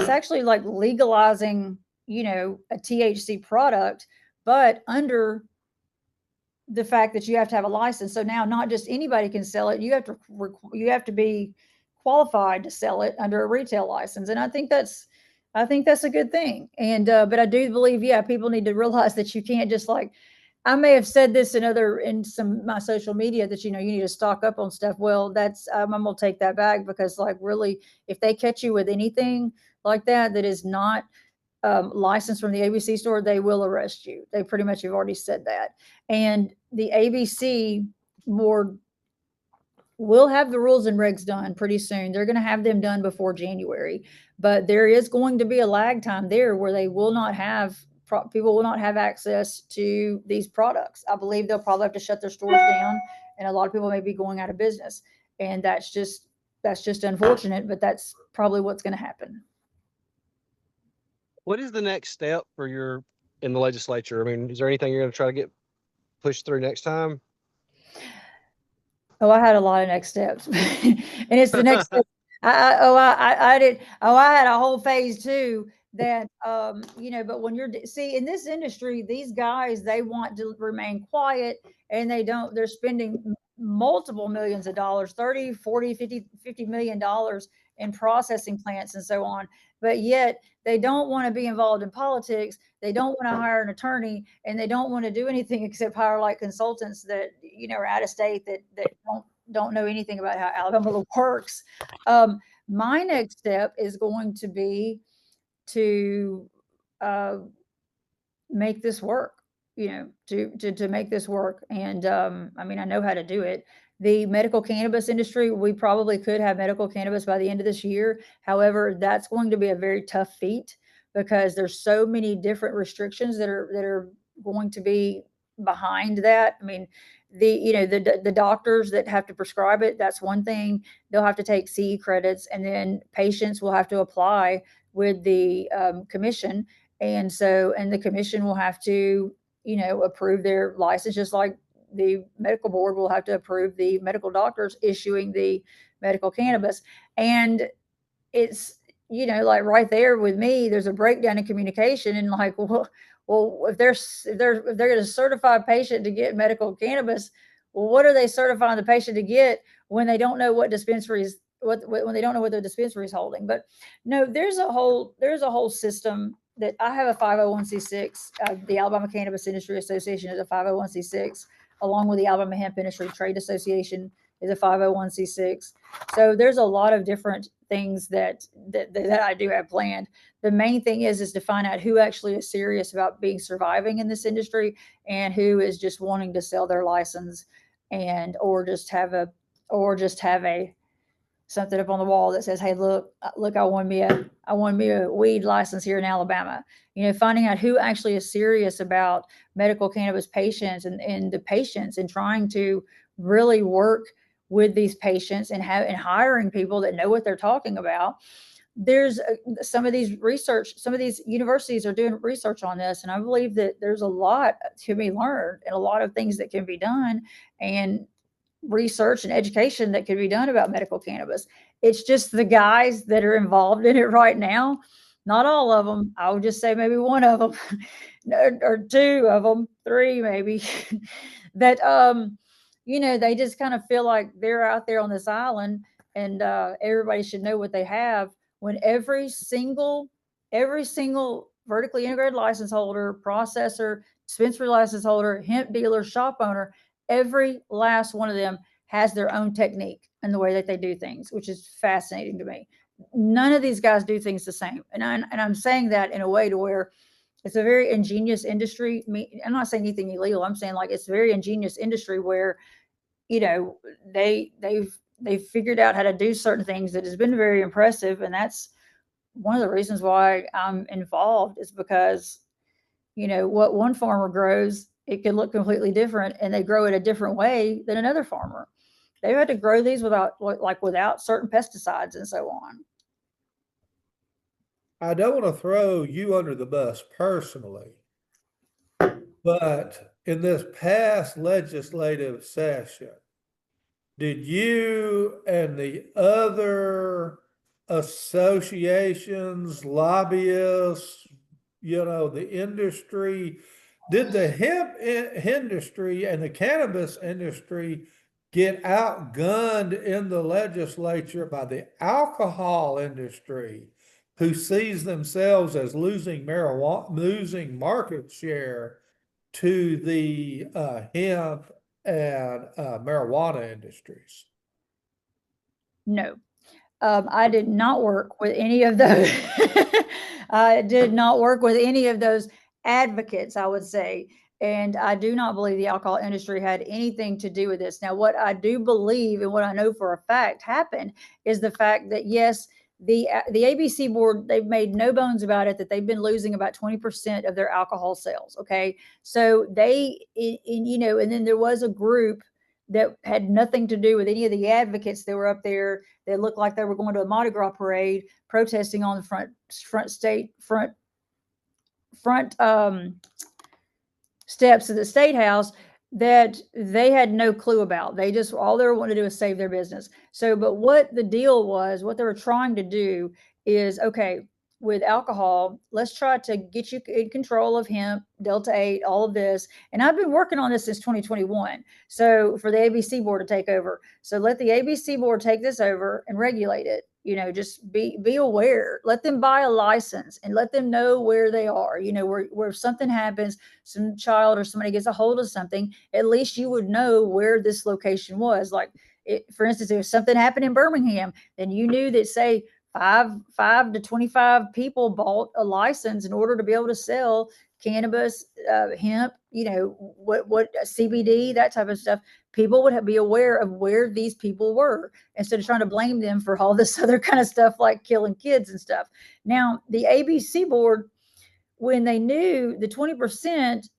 [SPEAKER 2] actually like legalizing a THC product, but under the fact that you have to have a license. So now not just anybody can sell it. You have to be qualified to sell it under a retail license. And I think that's a good thing. And, but I do believe, people need to realize that you can't just I may have said this in some of my social media that, you need to stock up on stuff. Well, I'm going to take that back because really, if they catch you with anything like that is not license from the ABC store, they will arrest you. They pretty much have already said that. And the ABC board will have the rules and regs done pretty soon. They're going to have them done before January, but there is going to be a lag time there where they will not have people will not have access to these products. I believe they'll probably have to shut their stores down, and a lot of people may be going out of business. And that's just unfortunate, but that's probably what's going to happen.
[SPEAKER 1] What is the next step in the legislature? I mean, is there anything you're going to try to get pushed through next time?
[SPEAKER 2] Oh, I had a lot of next steps, and it's the next step. I had a whole phase 2 that, but when in this industry, these guys, they want to remain quiet, and they're spending multiple millions of dollars, 30, 40, 50 million dollars in processing plants and so on. But yet they don't want to be involved in politics. They don't want to hire an attorney, and they don't want to do anything except hire consultants that, are out of state that don't know anything about how Alabama works. My next step is going to be to make this work, to make this work. And I know how to do it. The medical cannabis industry, we probably could have medical cannabis by the end of this year. However, that's going to be a very tough feat because there's so many different restrictions that are going to be behind that. I mean, the doctors that have to prescribe it, that's one thing. They'll have to take CE credits, and then patients will have to apply with the commission. And the commission will have to, approve their license, just like the medical board will have to approve the medical doctors issuing the medical cannabis. And it's, right there with me, there's a breakdown in communication, and well, if they're going to certify a patient to get medical cannabis, well, what are they certifying the patient to get when they don't know what dispensaries when they don't know what their dispensary is holding. But no, there's a whole system that I have a 501c6. The Alabama Cannabis Industry Association is a 501c6, along with the Alabama Hemp Industry Trade Association is a 501c6. So there's a lot of different things that I do have planned. The main thing is to find out who actually is serious about surviving in this industry and who is just wanting to sell their license and or just have a something up on the wall that says, "Hey, look, I won me a weed license here in Alabama." You know, finding out who actually is serious about medical cannabis patients and the patients, and trying to really work with these patients and hiring people that know what they're talking about. There's some of these universities are doing research on this, and I believe that there's a lot to be learned and a lot of things that can be done, and research and education that could be done about medical cannabis. It's just the guys that are involved in it right now, not all of them. I would just say maybe one of them or two of them, three maybe, that you know, they just kind of feel like they're out there on this island, and everybody should know what they have, when every single vertically integrated license holder, processor, dispensary license holder, hemp dealer, shop owner, every last one of them has their own technique and the way that they do things, which is fascinating to me. None of these guys do things the same. And I'm saying that in a way to where it's a very ingenious industry. I'm not saying anything illegal. I'm saying like it's a very ingenious industry where, you know, they've figured out how to do certain things that has been very impressive. And that's one of the reasons why I'm involved, is because, you know, what one farmer grows, it can look completely different, and they grow it a different way than another farmer. They've had to grow these without certain pesticides and so on.
[SPEAKER 3] I don't want to throw you under the bus personally, but in this past legislative session, did you and the other associations, lobbyists, you know, the industry, did the hemp industry and the cannabis industry get outgunned in the legislature by the alcohol industry, who sees themselves as losing market share to the hemp and marijuana industries?
[SPEAKER 2] No, I did not work with any of those. I did not work with any of those advocates, I would say. And I do not believe the alcohol industry had anything to do with this. Now, what I do believe and what I know for a fact happened is the fact that, yes, the ABC board, they've made no bones about it, that they've been losing about 20% of their alcohol sales. Okay. So you know, and then there was a group that had nothing to do with any of the advocates that were up there that looked like they were going to a Mardi Gras parade protesting on the front steps of the State House, that they had no clue about. They just, all they wanted to do was save their business. So, but what the deal was, what they were trying to do is, okay, with alcohol, let's try to get you in control of hemp, Delta 8, all of this. And I've been working on this since 2021. So for the ABC board to take over. So let the ABC board take this over and regulate it. You know, just be aware, let them buy a license and let them know where they are, you know, where if something happens, some child or somebody gets a hold of something, at least you would know where this location was. Like, for instance, if something happened in Birmingham, then you knew that, say, 5 to 25 people bought a license in order to be able to sell cannabis, hemp, you know, what CBD, that type of stuff. People would be aware of where these people were instead of trying to blame them for all this other kind of stuff like killing kids and stuff. Now, the ABC board, when they knew the 20%,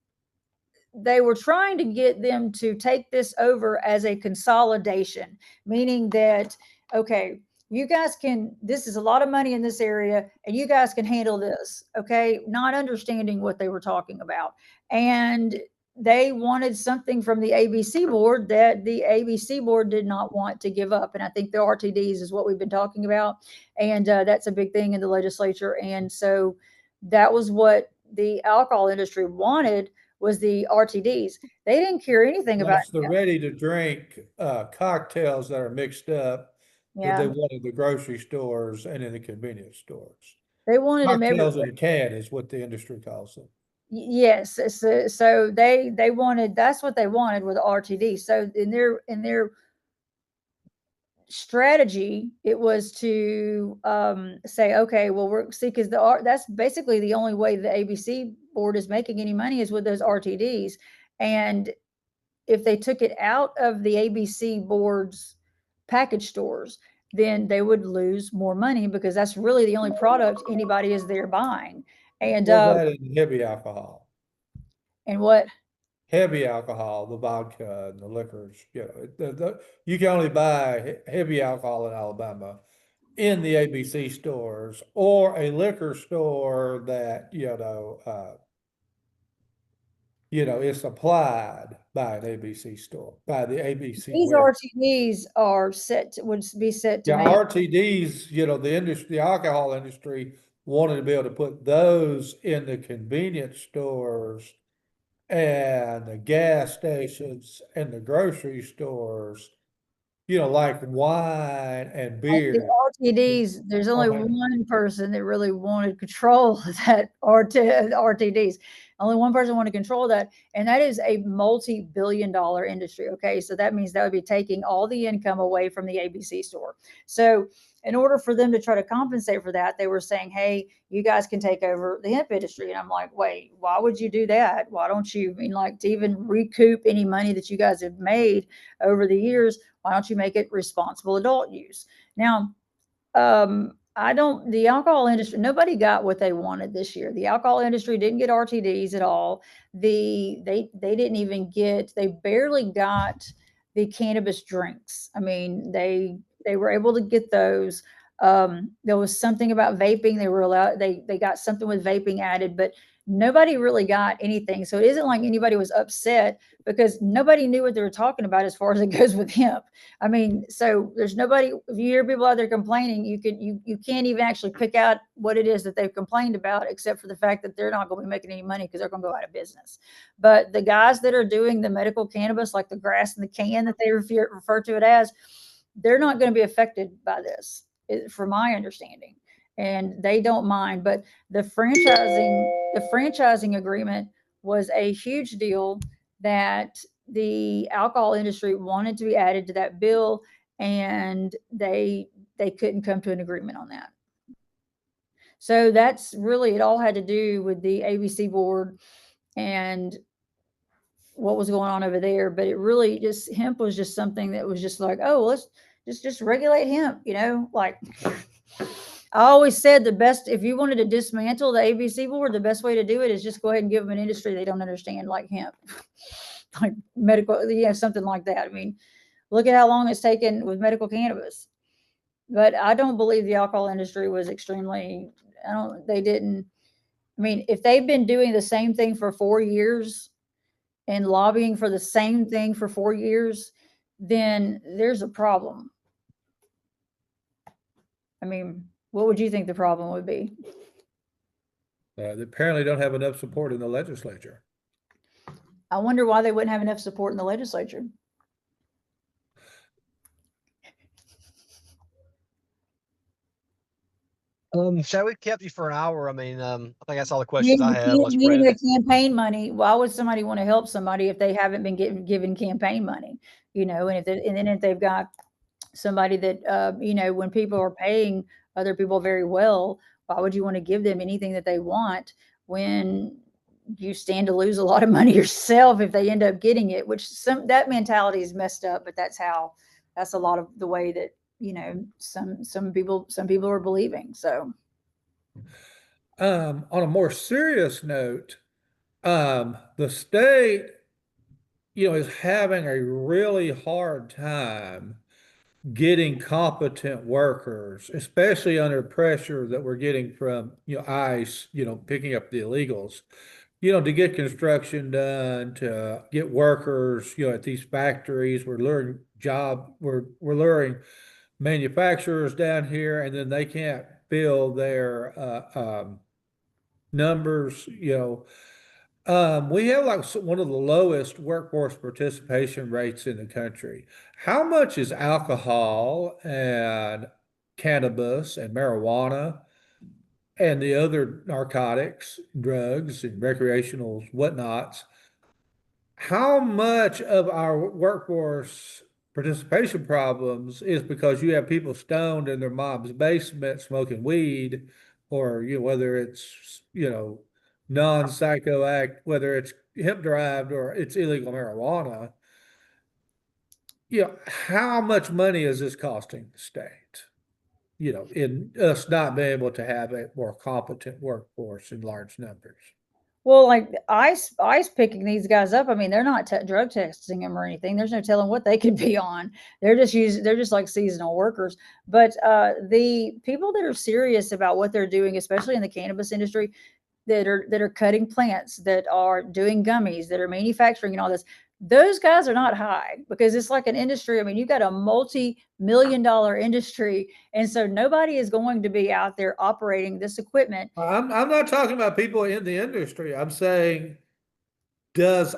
[SPEAKER 2] they were trying to get them to take this over as a consolidation, meaning that, okay, you guys can, this is a lot of money in this area and you guys can handle this. Okay. Not understanding what they were talking about. And they wanted something from the ABC board that the ABC board did not want to give up. And I think the RTDs is what we've been talking about. And that's a big thing in the legislature. And so that was what the alcohol industry wanted, was the RTDs. They didn't care anything about
[SPEAKER 3] the ready to drink cocktails that are mixed up that they
[SPEAKER 2] Yeah,
[SPEAKER 3] wanted the grocery stores and in the convenience stores.
[SPEAKER 2] they wanted them
[SPEAKER 3] Cocktails
[SPEAKER 2] everywhere.
[SPEAKER 3] in a can is what the industry calls them.
[SPEAKER 2] Yes, so they wanted, that's what they wanted with RTD. So in their strategy, it was to say, okay, well, we're see, because that's basically the only way the ABC board is making any money is with those RTDs. And if they took it out of the ABC board's package stores, then they would lose more money because that's really the only product anybody is there buying. And
[SPEAKER 3] Was that in heavy alcohol?
[SPEAKER 2] what?
[SPEAKER 3] Heavy alcohol, the vodka and the liquors, you can only buy heavy alcohol in Alabama in the ABC stores or a liquor store that, is supplied by an ABC store, by the ABC
[SPEAKER 2] These
[SPEAKER 3] warehouse.
[SPEAKER 2] RTDs are would be set to
[SPEAKER 3] Yeah,
[SPEAKER 2] make.
[SPEAKER 3] RTDs, the industry, the alcohol industry wanted to be able to put those in the convenience stores and the gas stations and the grocery stores, like wine and
[SPEAKER 2] Like the
[SPEAKER 3] beer.
[SPEAKER 2] RTDs, there's only
[SPEAKER 3] on
[SPEAKER 2] one person that really wanted control of that RTDs. Only one person wanted control of that, and that is a multi-billion-dollar industry. Okay, so that means that would be taking all the income away from the ABC store. So, in order for them to try to compensate for that, they were saying, "Hey, you guys can take over the hemp industry." And I'm like, "Wait, why would you do that? Why don't you, I mean, like, to even recoup any money that you guys have made over the years? Why don't you make it responsible adult use?" Now, I don't, the alcohol industry, nobody got what they wanted this year. The alcohol industry didn't get RTDs at all. They didn't even get, they barely got the cannabis drinks. I mean, they were able to get those. There was something about vaping. They were allowed, they got something with vaping added, but nobody really got anything. So it isn't like anybody was upset because nobody knew what they were talking about as far as it goes with hemp. I mean, so there's nobody, if you hear people out there complaining, you can't even actually pick out what it is that they've complained about, except for the fact that they're not going to be making any money because they're going to go out of business. But the guys that are doing the medical cannabis, like the grass in the can that they refer to it as, they're not going to be affected by this, from my understanding. And they don't mind. But the franchising agreement was a huge deal that the alcohol industry wanted to be added to that bill, and they couldn't come to an agreement on that. So that's really, it all had to do with the ABC board and what was going on over there. But it really just, hemp was just something that was just like, oh, let's just regulate hemp, like I always said, the best, if you wanted to dismantle the ABC board, the best way to do it is just go ahead and give them an industry they don't understand, like hemp, like medical, something like that. I mean, look at how long it's taken with medical cannabis. But I don't believe the alcohol industry was extremely, they didn't, I mean, if they've been doing the same thing for 4 years and lobbying for the same thing for 4 years, then there's a problem. I mean, what would you think the problem would be?
[SPEAKER 3] They apparently don't have enough support in the legislature.
[SPEAKER 2] I wonder why they wouldn't have enough support in the legislature.
[SPEAKER 4] Shay, we kept you for an hour. I mean, I think that's all the
[SPEAKER 2] You
[SPEAKER 4] questions I have. Unless
[SPEAKER 2] need
[SPEAKER 4] Brandon,
[SPEAKER 2] the campaign money. Why would somebody want to help somebody if they haven't been given campaign money? And then if they've got somebody that when people are paying other people very well, why would you want to give them anything that they want when you stand to lose a lot of money yourself if they end up getting it? Which that mentality is messed up, but that's a lot of the way that some people are believing. So
[SPEAKER 3] On a more serious note, the state, is having a really hard time getting competent workers, especially under pressure that we're getting from, ICE, picking up the illegals, to get construction done, to get workers, at these factories. We're luring manufacturers down here, and then they can't fill their numbers, We have like one of the lowest workforce participation rates in the country. How much is alcohol and cannabis and marijuana and the other narcotics, drugs and recreationals, whatnots? How much of our workforce participation problems is because you have people stoned in their mom's basement smoking weed, or whether it's non-psychoact, whether it's hemp derived or it's illegal marijuana. How much money is this costing the state? In us not being able to have a more competent workforce in large numbers.
[SPEAKER 2] Well, like ICE picking these guys up. I mean, they're not drug testing them or anything. There's no telling what they could be on. They're just like seasonal workers. But the people that are serious about what they're doing, especially in the cannabis industry, that are cutting plants, that are doing gummies, that are manufacturing and all this, those guys are not high, because it's like an industry. I mean, you've got a multi-million-dollar industry, and so nobody is going to be out there operating this equipment.
[SPEAKER 3] I'm not talking about people in the industry. I'm saying, does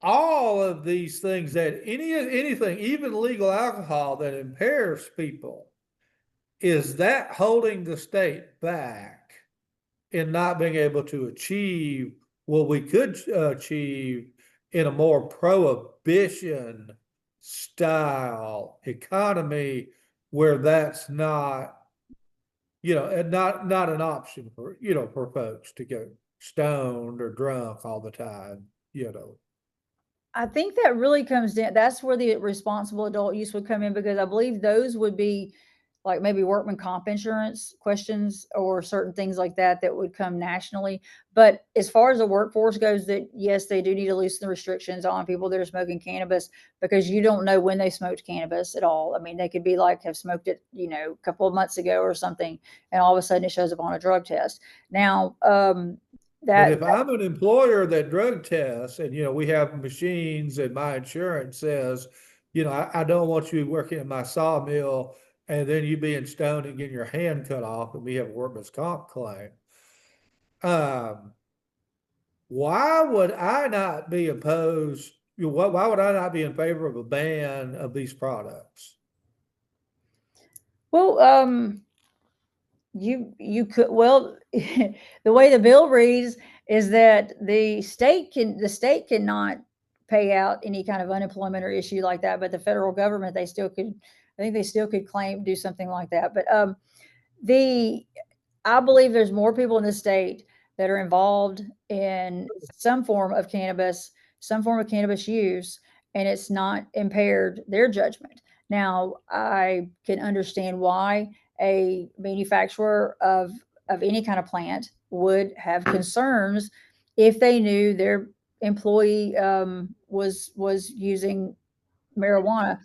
[SPEAKER 3] all of these things, that anything, even legal alcohol that impairs people, is that holding the state back in not being able to achieve what we could achieve in a more prohibition style economy, where that's not, and not an option for, for folks to get stoned or drunk all the time,
[SPEAKER 2] I think that really comes down, that's where the responsible adult use would come in, because I believe those would be like maybe workman comp insurance questions or certain things like that that would come nationally. But as far as the workforce goes, that yes, they do need to loosen the restrictions on people that are smoking cannabis, because you don't know when they smoked cannabis at all. I mean, they could be like, have smoked it, a couple of months ago or something, and all of a sudden it shows up on a drug test. Now,
[SPEAKER 3] but if I'm an employer that drug tests, and we have machines, and my insurance says, I don't want you working in my sawmill and then you being stoned and getting your hand cut off, and we have a workman's comp claim. Why would I not be opposed? Why would I not be in favor of a ban of these products?
[SPEAKER 2] Well, you could, well, the way the bill reads is that the state cannot pay out any kind of unemployment or issue like that, but the federal government, I think they still could do something like that. But I believe there's more people in the state that are involved in some form of cannabis use, and it's not impaired their judgment. Now, I can understand why a manufacturer of any kind of plant would have concerns if they knew their employee was using marijuana.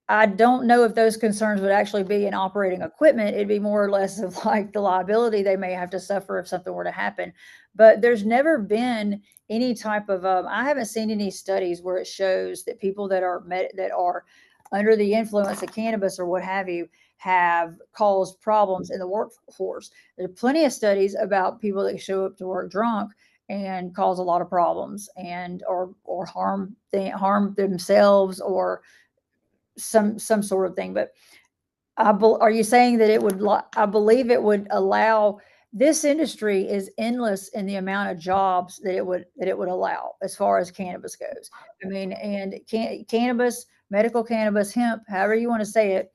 [SPEAKER 2] I don't know if those concerns would actually be in operating equipment. It'd be more or less of like the liability they may have to suffer if something were to happen. But there's never been any type of, I haven't seen any studies where it shows that people that are under the influence of cannabis or what have you have caused problems in the workforce. There are plenty of studies about people that show up to work drunk and cause a lot of problems, and or harm themselves or some sort of thing. But are you saying that it would? I believe it would allow. This industry is endless in the amount of jobs that it would allow as far as cannabis goes. I mean, and cannabis, medical cannabis, hemp, however you want to say it,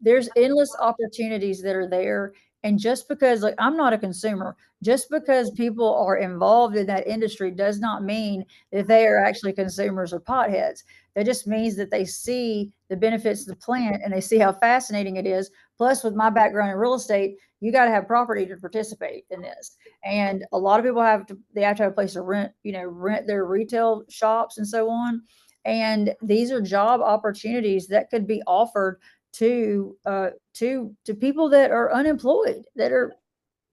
[SPEAKER 2] there's endless opportunities that are there. And just because, like, I'm not a consumer, just because people are involved in that industry does not mean that they are actually consumers or potheads. That just means that they see the benefits of the plant and they see how fascinating it is. Plus, with my background in real estate, you got to have property to participate in this. And a lot of people have to have a place to rent their retail shops and so on. And these are job opportunities that could be offered to people that are unemployed, that are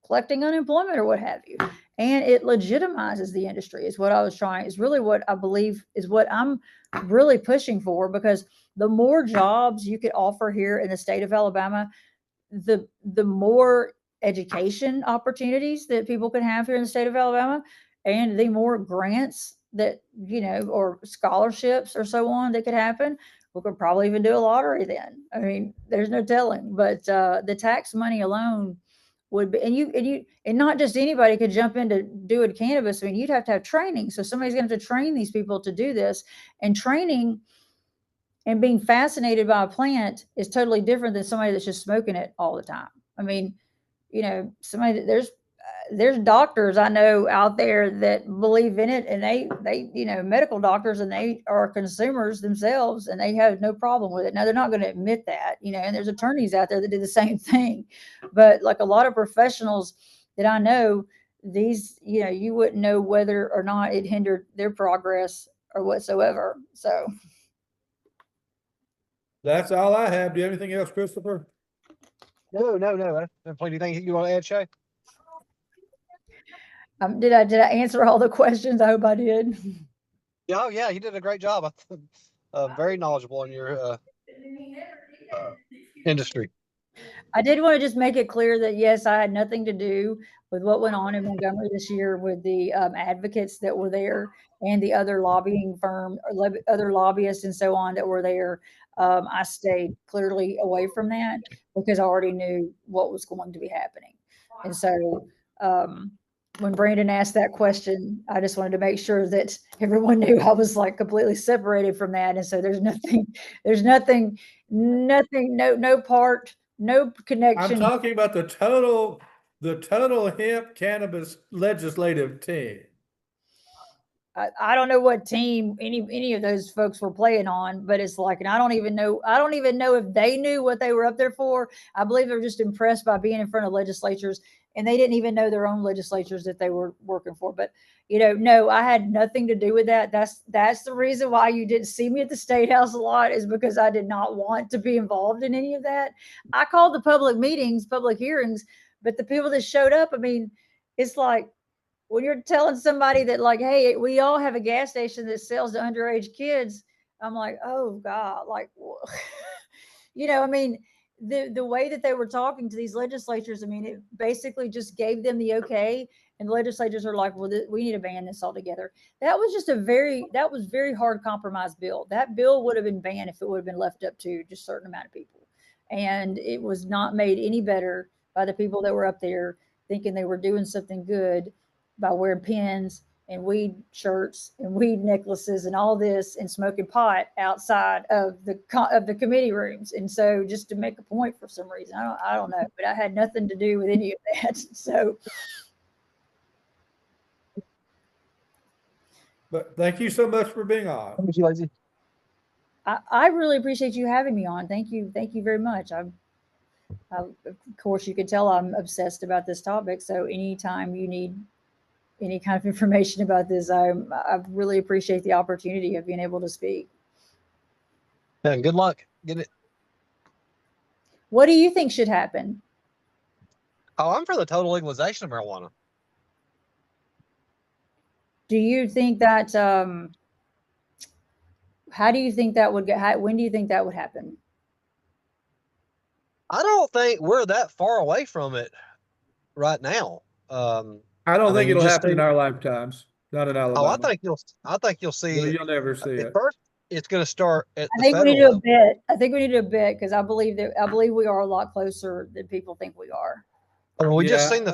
[SPEAKER 2] collecting unemployment or what have you. And it legitimizes the industry is really what I believe is what I'm really pushing for, because the more jobs you could offer here in the state of Alabama, the more education opportunities that people can have here in the state of Alabama. and the more grants that, or scholarships or so on that could happen, we could probably even do a lottery then. I mean, there's no telling, but the tax money alone would be, and not just anybody could jump into doing cannabis. I mean, you'd have to have training. So somebody's going to have to train these people to do this, and training and being fascinated by a plant is totally different than somebody that's just smoking it all the time. I mean, somebody that there's doctors I know out there that believe in it, and they medical doctors, and they are consumers themselves, and they have no problem with it. Now, they're not going to admit that, and there's attorneys out there that do the same thing, but like a lot of professionals that I know, these, you wouldn't know whether or not it hindered their progress or whatsoever. So
[SPEAKER 3] That's all I have. Do you have anything else, Christopher?
[SPEAKER 4] No. That's plenty. Anything you want to add, Shay?
[SPEAKER 2] did I answer all the questions? I hope I did.
[SPEAKER 4] Yeah, yeah, you did a great job. Very knowledgeable in your industry.
[SPEAKER 2] I did want to just make it clear that, yes, I had nothing to do with what went on in Montgomery this year with the advocates that were there and the other lobbying firm or other lobbyists and so on that were there. I stayed clearly away from that because I already knew what was going to be happening. And so when Brandon asked that question, I just wanted to make sure that everyone knew I was like completely separated from that. And so there's nothing, no part, no connection.
[SPEAKER 3] I'm talking about the total hemp cannabis legislative team.
[SPEAKER 2] I don't know what team any of those folks were playing on, but it's like, and I don't even know if they knew what they were up there for. I believe they're just impressed by being in front of legislatures, and they didn't even know their own legislatures that they were working for. But no, I had nothing to do with that. That's the reason why you didn't see me at the State House a lot, is because I did not want to be involved in any of that. I called the public meetings, public hearings, but the people that showed up, I mean, it's like, when you're telling somebody that, like, hey, we all have a gas station that sells to underage kids, I'm like, oh God, like, I mean, the way that they were talking to these legislatures, I mean, it basically just gave them the okay, and the legislatures are like, well, we need to ban this altogether. That was very hard compromise bill. That bill would have been banned if it would have been left up to just a certain amount of people, and it was not made any better by the people that were up there thinking they were doing something good by wearing pins and weed shirts and weed necklaces and all this and smoking pot outside of the committee rooms. And so, just to make a point for some reason, I don't know, but I had nothing to do with any of that. So,
[SPEAKER 3] But thank you so much for being on.
[SPEAKER 1] Thank you, Lindsey.
[SPEAKER 2] I really appreciate you having me on. Thank you very much. Of course, you can tell I'm obsessed about this topic. So anytime you need any kind of information about this, I really appreciate the opportunity of being able to speak.
[SPEAKER 4] And good luck. Get it.
[SPEAKER 2] What do you think should happen?
[SPEAKER 4] Oh, I'm for the total legalization of marijuana.
[SPEAKER 2] Do you think that, how do you think that would get, when do you think that would happen?
[SPEAKER 4] I don't think we're that far away from it right now.
[SPEAKER 3] I don't think
[SPEAKER 4] mean,
[SPEAKER 3] it'll
[SPEAKER 4] just
[SPEAKER 3] happen in
[SPEAKER 4] think-
[SPEAKER 3] our lifetimes. Not in Alabama.
[SPEAKER 4] Oh, I think you'll see it.
[SPEAKER 3] You'll never see
[SPEAKER 4] At
[SPEAKER 3] it.
[SPEAKER 4] first, it's going to start at
[SPEAKER 2] I
[SPEAKER 4] the
[SPEAKER 2] think we
[SPEAKER 4] federal
[SPEAKER 2] need to do
[SPEAKER 4] level.
[SPEAKER 2] a bit. I think we need to do a bit because I believe we are a lot closer than people think we are.
[SPEAKER 4] I mean, we just
[SPEAKER 3] Yeah.
[SPEAKER 4] seen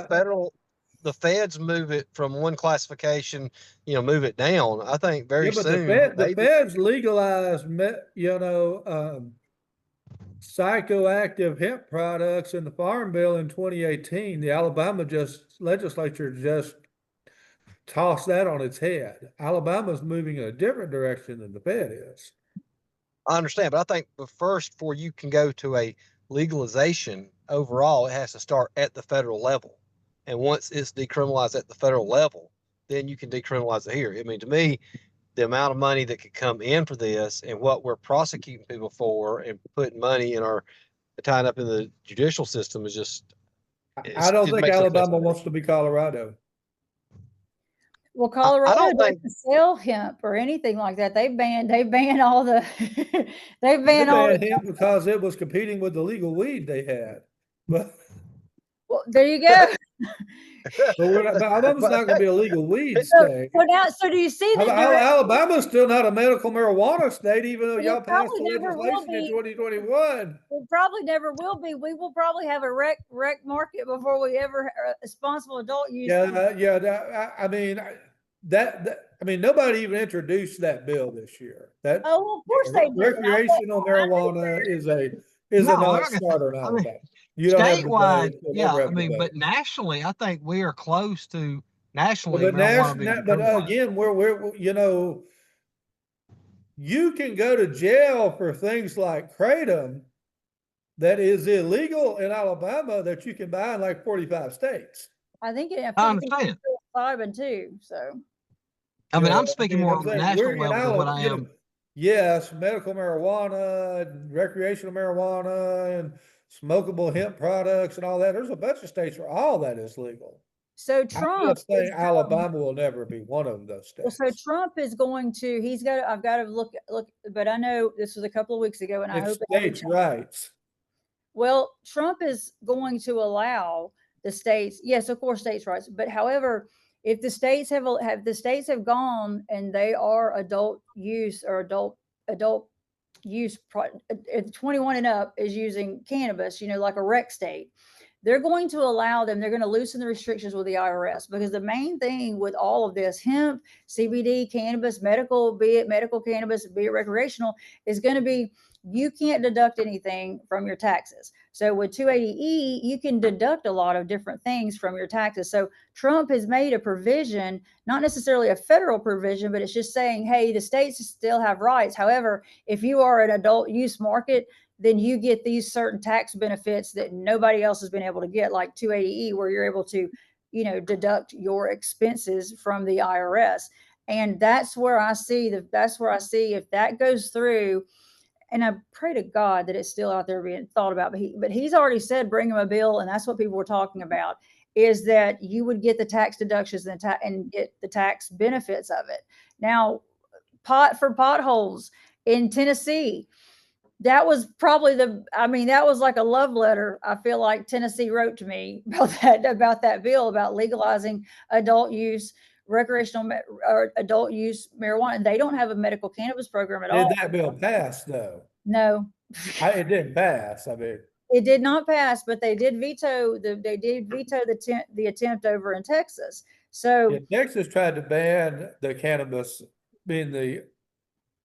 [SPEAKER 4] the feds move it from one classification, move it down. I think very
[SPEAKER 3] Yeah, but
[SPEAKER 4] soon.
[SPEAKER 3] the feds legalized, psychoactive hemp products in the Farm Bill in 2018. The Alabama legislature just tossed that on its head. Alabama's moving in a different direction than the Fed is.
[SPEAKER 4] I understand, but I think before you can go to a legalization overall, it has to start at the federal level. And once it's decriminalized at the federal level, then you can decriminalize it here. I mean, to me, the amount of money that could come in for this and what we're prosecuting people for and putting money in tying up in the judicial system is just.
[SPEAKER 3] I don't
[SPEAKER 4] it
[SPEAKER 3] think
[SPEAKER 4] makes no sense
[SPEAKER 3] Alabama
[SPEAKER 4] to me.
[SPEAKER 3] wants to be Colorado.
[SPEAKER 2] Well, Colorado
[SPEAKER 4] don't think-
[SPEAKER 2] doesn't sell hemp or anything like that. They banned all the, they
[SPEAKER 3] They
[SPEAKER 2] banned all
[SPEAKER 3] banned
[SPEAKER 2] the,
[SPEAKER 3] hemp because it was competing with the legal weed they had. But
[SPEAKER 2] well, there you go.
[SPEAKER 3] But Alabama's not gonna be a legal weed
[SPEAKER 2] So,
[SPEAKER 3] state.
[SPEAKER 2] so do you see that
[SPEAKER 3] Alabama's still not a medical marijuana state, even though
[SPEAKER 2] It
[SPEAKER 3] y'all passed
[SPEAKER 2] probably
[SPEAKER 3] the
[SPEAKER 2] never will
[SPEAKER 3] legislation in
[SPEAKER 2] be.
[SPEAKER 3] 2021.
[SPEAKER 2] It probably never will be. We will probably have a rec market before we ever responsible adult use.
[SPEAKER 3] I mean, I mean, nobody even introduced that bill this year. That
[SPEAKER 2] Oh, well, of course they did.
[SPEAKER 3] recreational marijuana is a
[SPEAKER 1] No, I'm not
[SPEAKER 3] non-starter in
[SPEAKER 1] gonna- I mean,
[SPEAKER 3] Alabama. You don't have
[SPEAKER 1] statewide,
[SPEAKER 3] debate. You'll
[SPEAKER 1] yeah.
[SPEAKER 3] never
[SPEAKER 1] I
[SPEAKER 3] have
[SPEAKER 1] mean,
[SPEAKER 3] debate.
[SPEAKER 1] but nationally, I think we are close to nationally
[SPEAKER 3] But
[SPEAKER 1] marijuana being
[SPEAKER 3] but
[SPEAKER 1] decriminalized.
[SPEAKER 3] again, we're you can go to jail for things like kratom that is illegal in Alabama that you can buy in like 45 states.
[SPEAKER 2] I think
[SPEAKER 1] I understand.
[SPEAKER 2] Simon too. So
[SPEAKER 1] I mean,
[SPEAKER 3] Yeah,
[SPEAKER 1] I'm speaking more
[SPEAKER 3] I'm
[SPEAKER 1] on the
[SPEAKER 3] saying
[SPEAKER 1] national
[SPEAKER 3] we're in
[SPEAKER 1] level than what I
[SPEAKER 3] Alabama,
[SPEAKER 1] am.
[SPEAKER 3] yes, medical marijuana, and recreational marijuana, and smokable hemp products and all that. There's a bunch of states where all that is legal. I'm
[SPEAKER 2] Trump
[SPEAKER 3] just saying Alabama will never be one of those
[SPEAKER 2] Well,
[SPEAKER 3] states.
[SPEAKER 2] so Trump is going to. I've got to look. But I know this was a couple of weeks ago, and I
[SPEAKER 3] It's
[SPEAKER 2] hope.
[SPEAKER 3] states' rights.
[SPEAKER 2] Well, Trump is going to allow the states. Yes, of course, states' rights. But however, if the states have gone and they are adult use or adult use 21 and up is using cannabis, like a rec state, they're going to allow them, they're going to loosen the restrictions with the IRS, because the main thing with all of this, hemp, CBD, cannabis, medical, be it medical cannabis, be it recreational, is going to be, you can't deduct anything from your taxes. So with 280E, you can deduct a lot of different things from your taxes. So Trump has made a provision, not necessarily a federal provision, but it's just saying, hey, the states still have rights. However, if you are an adult use market, then you get these certain tax benefits that nobody else has been able to get, like 280E, where you're able to, deduct your expenses from the IRS. And that's where I see if that goes through, and I pray to God that it's still out there being thought about, but he's already said, bring him a bill. And that's what people were talking about, is that you would get the tax deductions and get the tax benefits of it. Now, potholes in Tennessee, that was probably that was like a love letter. I feel like Tennessee wrote to me about that bill, about legalizing adult use recreational or adult use marijuana. And they don't have a medical cannabis program at all.
[SPEAKER 3] Did that bill pass though?
[SPEAKER 2] No,
[SPEAKER 3] It didn't pass. I mean,
[SPEAKER 2] it did not pass, but they did veto the attempt over in Texas. So
[SPEAKER 3] Texas tried to ban the cannabis, being the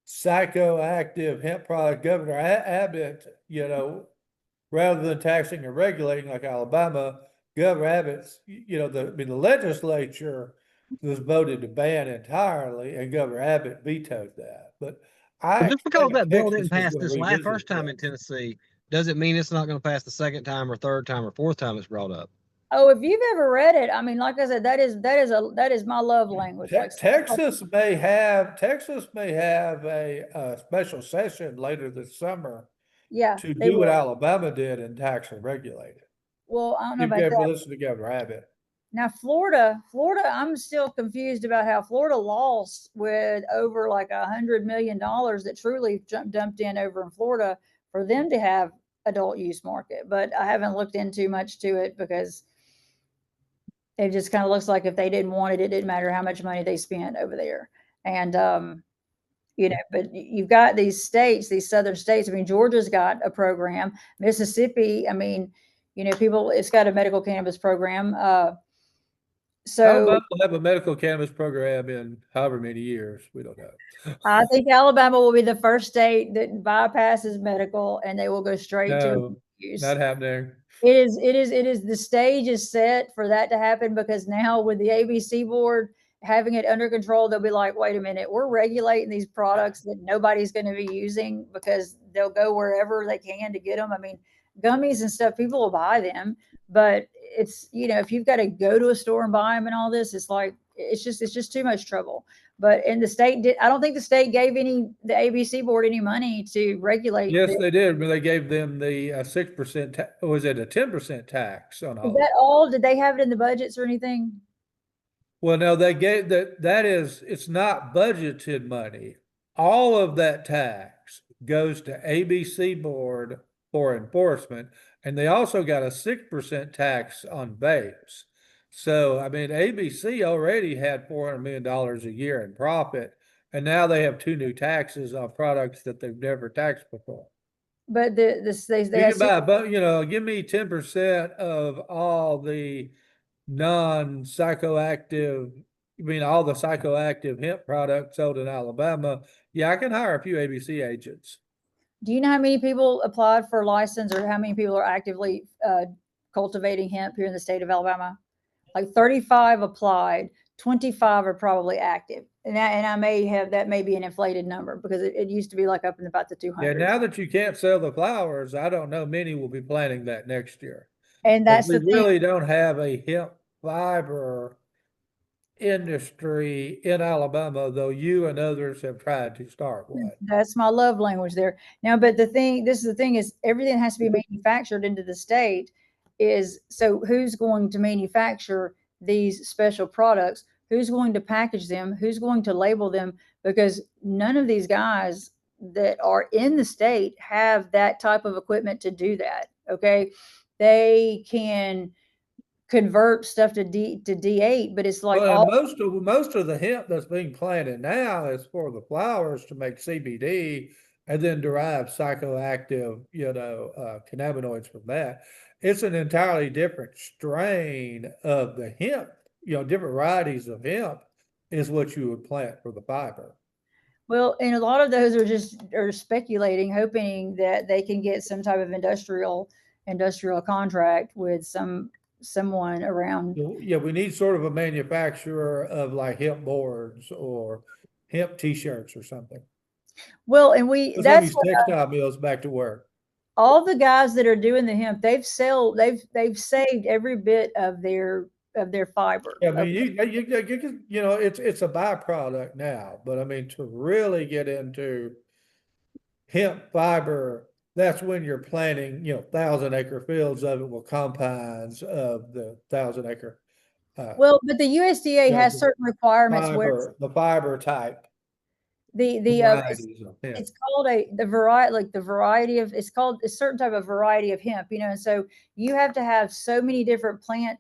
[SPEAKER 3] psychoactive hemp product. Governor Abbott, rather than taxing or regulating like Alabama, Governor Abbott's, the legislature was voted to ban entirely, and Governor Abbott vetoed that. But
[SPEAKER 1] Just because that bill
[SPEAKER 3] Texas
[SPEAKER 1] didn't pass
[SPEAKER 3] was
[SPEAKER 1] this
[SPEAKER 3] gonna revisit
[SPEAKER 1] first time
[SPEAKER 3] that.
[SPEAKER 1] in Tennessee, doesn't mean it's not going to pass the second time or third time or fourth time it's brought up.
[SPEAKER 2] Oh, if you've ever read it, I mean, like I said, that is my love language.
[SPEAKER 3] Texas may have a special session later this summer.
[SPEAKER 2] Yeah,
[SPEAKER 3] To
[SPEAKER 2] they
[SPEAKER 3] do what
[SPEAKER 2] will.
[SPEAKER 3] Alabama did and tax and regulate it.
[SPEAKER 2] Well, I don't know
[SPEAKER 3] You've
[SPEAKER 2] about
[SPEAKER 3] got to
[SPEAKER 2] that.
[SPEAKER 3] listen to Governor Abbott.
[SPEAKER 2] Now, Florida, I'm still confused about how Florida lost with over like $100 million that Truly dumped in over in Florida for them to have adult use market. But I haven't looked into much to it, because it just kind of looks like if they didn't want it, it didn't matter how much money they spent over there. And, but you've got these states, these southern states. I mean, Georgia's got a program. Mississippi, I mean, it's got a medical cannabis program.
[SPEAKER 3] Alabama will have a medical cannabis program in however many years. We don't know.
[SPEAKER 2] I think Alabama will be the first state that bypasses medical, and they will go straight to use.
[SPEAKER 3] Not happening.
[SPEAKER 2] It is. The stage is set for that to happen, because now with the ABC board having it under control, they'll be like, wait a minute, we're regulating these products that nobody's going to be using, because they'll go wherever they can to get them. I mean, gummies and stuff, people will buy them, but it's, if you've got to go to a store and buy them and all this, it's like, it's just too much trouble. But in the state, I don't think the state gave the ABC board any money to regulate.
[SPEAKER 3] Yes, they did. But they gave them the 6%. Was it a 10% tax on all?
[SPEAKER 2] Is that all? Did they have it in the budgets or anything?
[SPEAKER 3] Well, no, they gave it's not budgeted money. All of that tax goes to ABC board for enforcement. And they also got a 6% tax on vapes. So, I mean, ABC already had $400 million a year in profit, and now they have two new taxes on products that they've never taxed before.
[SPEAKER 2] But they
[SPEAKER 3] You
[SPEAKER 2] have
[SPEAKER 3] can buy, but give me 10% of all the non-psychoactive, I mean, all the psychoactive hemp products sold in Alabama. Yeah, I can hire a few ABC agents.
[SPEAKER 2] Do you know how many people applied for a license, or how many people are actively cultivating hemp here in the state of Alabama? Like 35 applied, 25 are probably active. And I may have, that may be an inflated number, because it used to be like up in about the
[SPEAKER 3] Yeah,
[SPEAKER 2] 200s.
[SPEAKER 3] now that you can't sell the flowers, I don't know, many will be planning that next year.
[SPEAKER 2] And
[SPEAKER 3] But
[SPEAKER 2] that's
[SPEAKER 3] we
[SPEAKER 2] the thing.
[SPEAKER 3] really don't have a hemp fiber industry in Alabama, though you and others have tried to start one.
[SPEAKER 2] That's my love language there. Now, but this is the thing, is everything has to be manufactured into the state. So who's going to manufacture these special products? Who's going to package them? Who's going to label them? Because none of these guys that are in the state have that type of equipment to do that. Okay. They can convert stuff to D8, but it's like
[SPEAKER 3] Well,
[SPEAKER 2] all,
[SPEAKER 3] and most of the hemp that's being planted now is for the flowers to make CBD and then derive psychoactive, cannabinoids from that. It's an entirely different strain of the hemp, different varieties of hemp is what you would plant for the fiber.
[SPEAKER 2] well, and a lot of those are speculating, hoping that they can get some type of industrial contract with someone around.
[SPEAKER 3] Yeah, we need sort of a manufacturer of like hemp boards or hemp t-shirts or something.
[SPEAKER 2] Well, and
[SPEAKER 3] That's these textile mills back to work.
[SPEAKER 2] all the guys that are doing the hemp, they've saved every bit of their fiber.
[SPEAKER 3] Yeah, I mean, it's a byproduct now, but I mean, to really get into hemp fiber, that's when you're planting, 1,000-acre fields of it with compounds of the 1,000-acre.
[SPEAKER 2] Well, but the USDA has
[SPEAKER 3] the
[SPEAKER 2] certain requirements where
[SPEAKER 3] the fiber type.
[SPEAKER 2] it's called the variety of, it's called a certain type of variety of hemp, and so you have to have so many different plant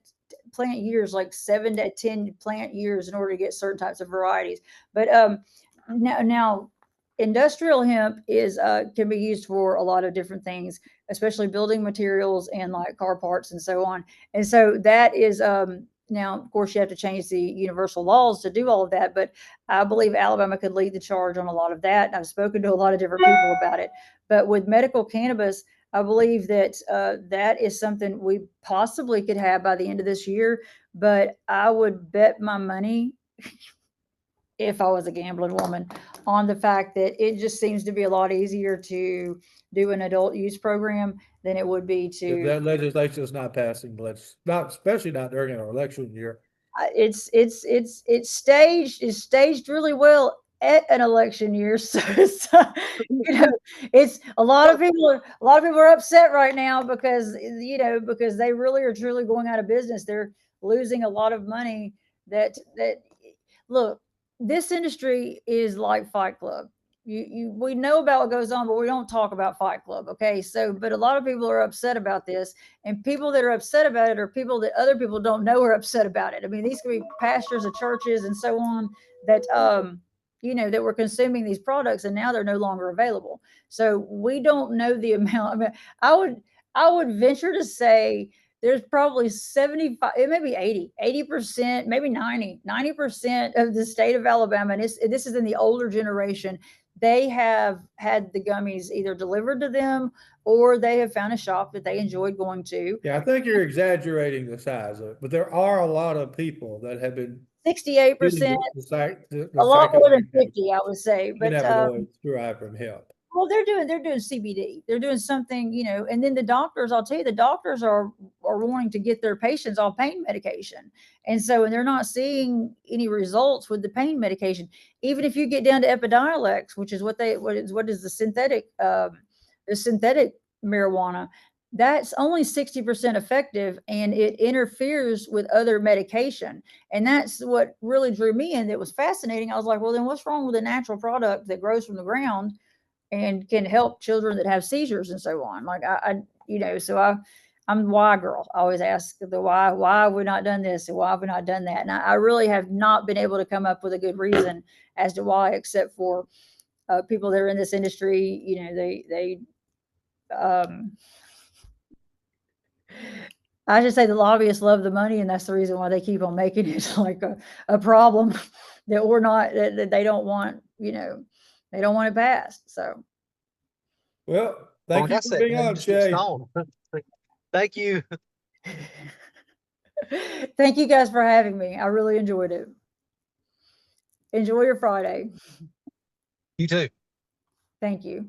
[SPEAKER 2] years, like 7 to 10 plant years, in order to get certain types of varieties. But now industrial hemp is can be used for a lot of different things, especially building materials and like car parts and so on. And so that is now, of course, you have to change the universal laws to do all of that, but I believe Alabama could lead the charge on a lot of that. And I've spoken to a lot of different people about it. But with medical cannabis, I believe that that is something we possibly could have by the end of this year. But I would bet my money, if I was a gambling woman, on the fact that it just seems to be a lot easier to do an adult use program than it would be to.
[SPEAKER 3] That legislation is not passing, especially not during an election year.
[SPEAKER 2] It's staged really well at an election year. So it's a lot of people are upset right now because they really are truly going out of business. They're losing a lot of money. That look, this industry is like Fight Club. We know about what goes on, but we don't talk about Fight Club. Okay. So, but a lot of people are upset about this, and people that are upset about it are people that other people don't know are upset about it. I mean, these could be pastors of churches and so on that, that were consuming these products, and now they're no longer available. So we don't know the amount. I mean, I would venture to say there's probably 75, it may be 80%, maybe 90% of the state of Alabama. And this is in the older generation. They have had the gummies either delivered to them, or they have found a shop that they enjoyed going to.
[SPEAKER 3] Yeah, I think you're exaggerating the size of it, but there are a lot of people that have been
[SPEAKER 2] 68%, a lot more than 50, I would say. But
[SPEAKER 3] derived from hemp.
[SPEAKER 2] Well, they're doing CBD. They're doing something, and then the doctors, I'll tell you, the doctors are wanting to get their patients on pain medication. And so, and they're not seeing any results with the pain medication. Even if you get down to Epidiolex, which is what is the synthetic marijuana, that's only 60% effective, and it interferes with other medication. And that's what really drew me in. That was fascinating. I was like, well, then what's wrong with a natural product that grows from the ground and can help children that have seizures and so on? Like so I'm the why girl. I always ask the why have we not done this and why have we not done that? And I really have not been able to come up with a good reason as to why, except for people that are in this industry, you know, I should say the lobbyists love the money, and that's the reason why they keep on making it like a problem that we're not, that they don't want, you know, they don't want it passed. So
[SPEAKER 3] Well, thank you
[SPEAKER 4] Like I
[SPEAKER 3] for
[SPEAKER 4] said,
[SPEAKER 3] being
[SPEAKER 4] man,
[SPEAKER 3] on,
[SPEAKER 4] just get
[SPEAKER 3] Shay.
[SPEAKER 4] on. Thank you.
[SPEAKER 2] thank you guys for having me. I really enjoyed it. Enjoy your Friday.
[SPEAKER 4] You too.
[SPEAKER 2] Thank you.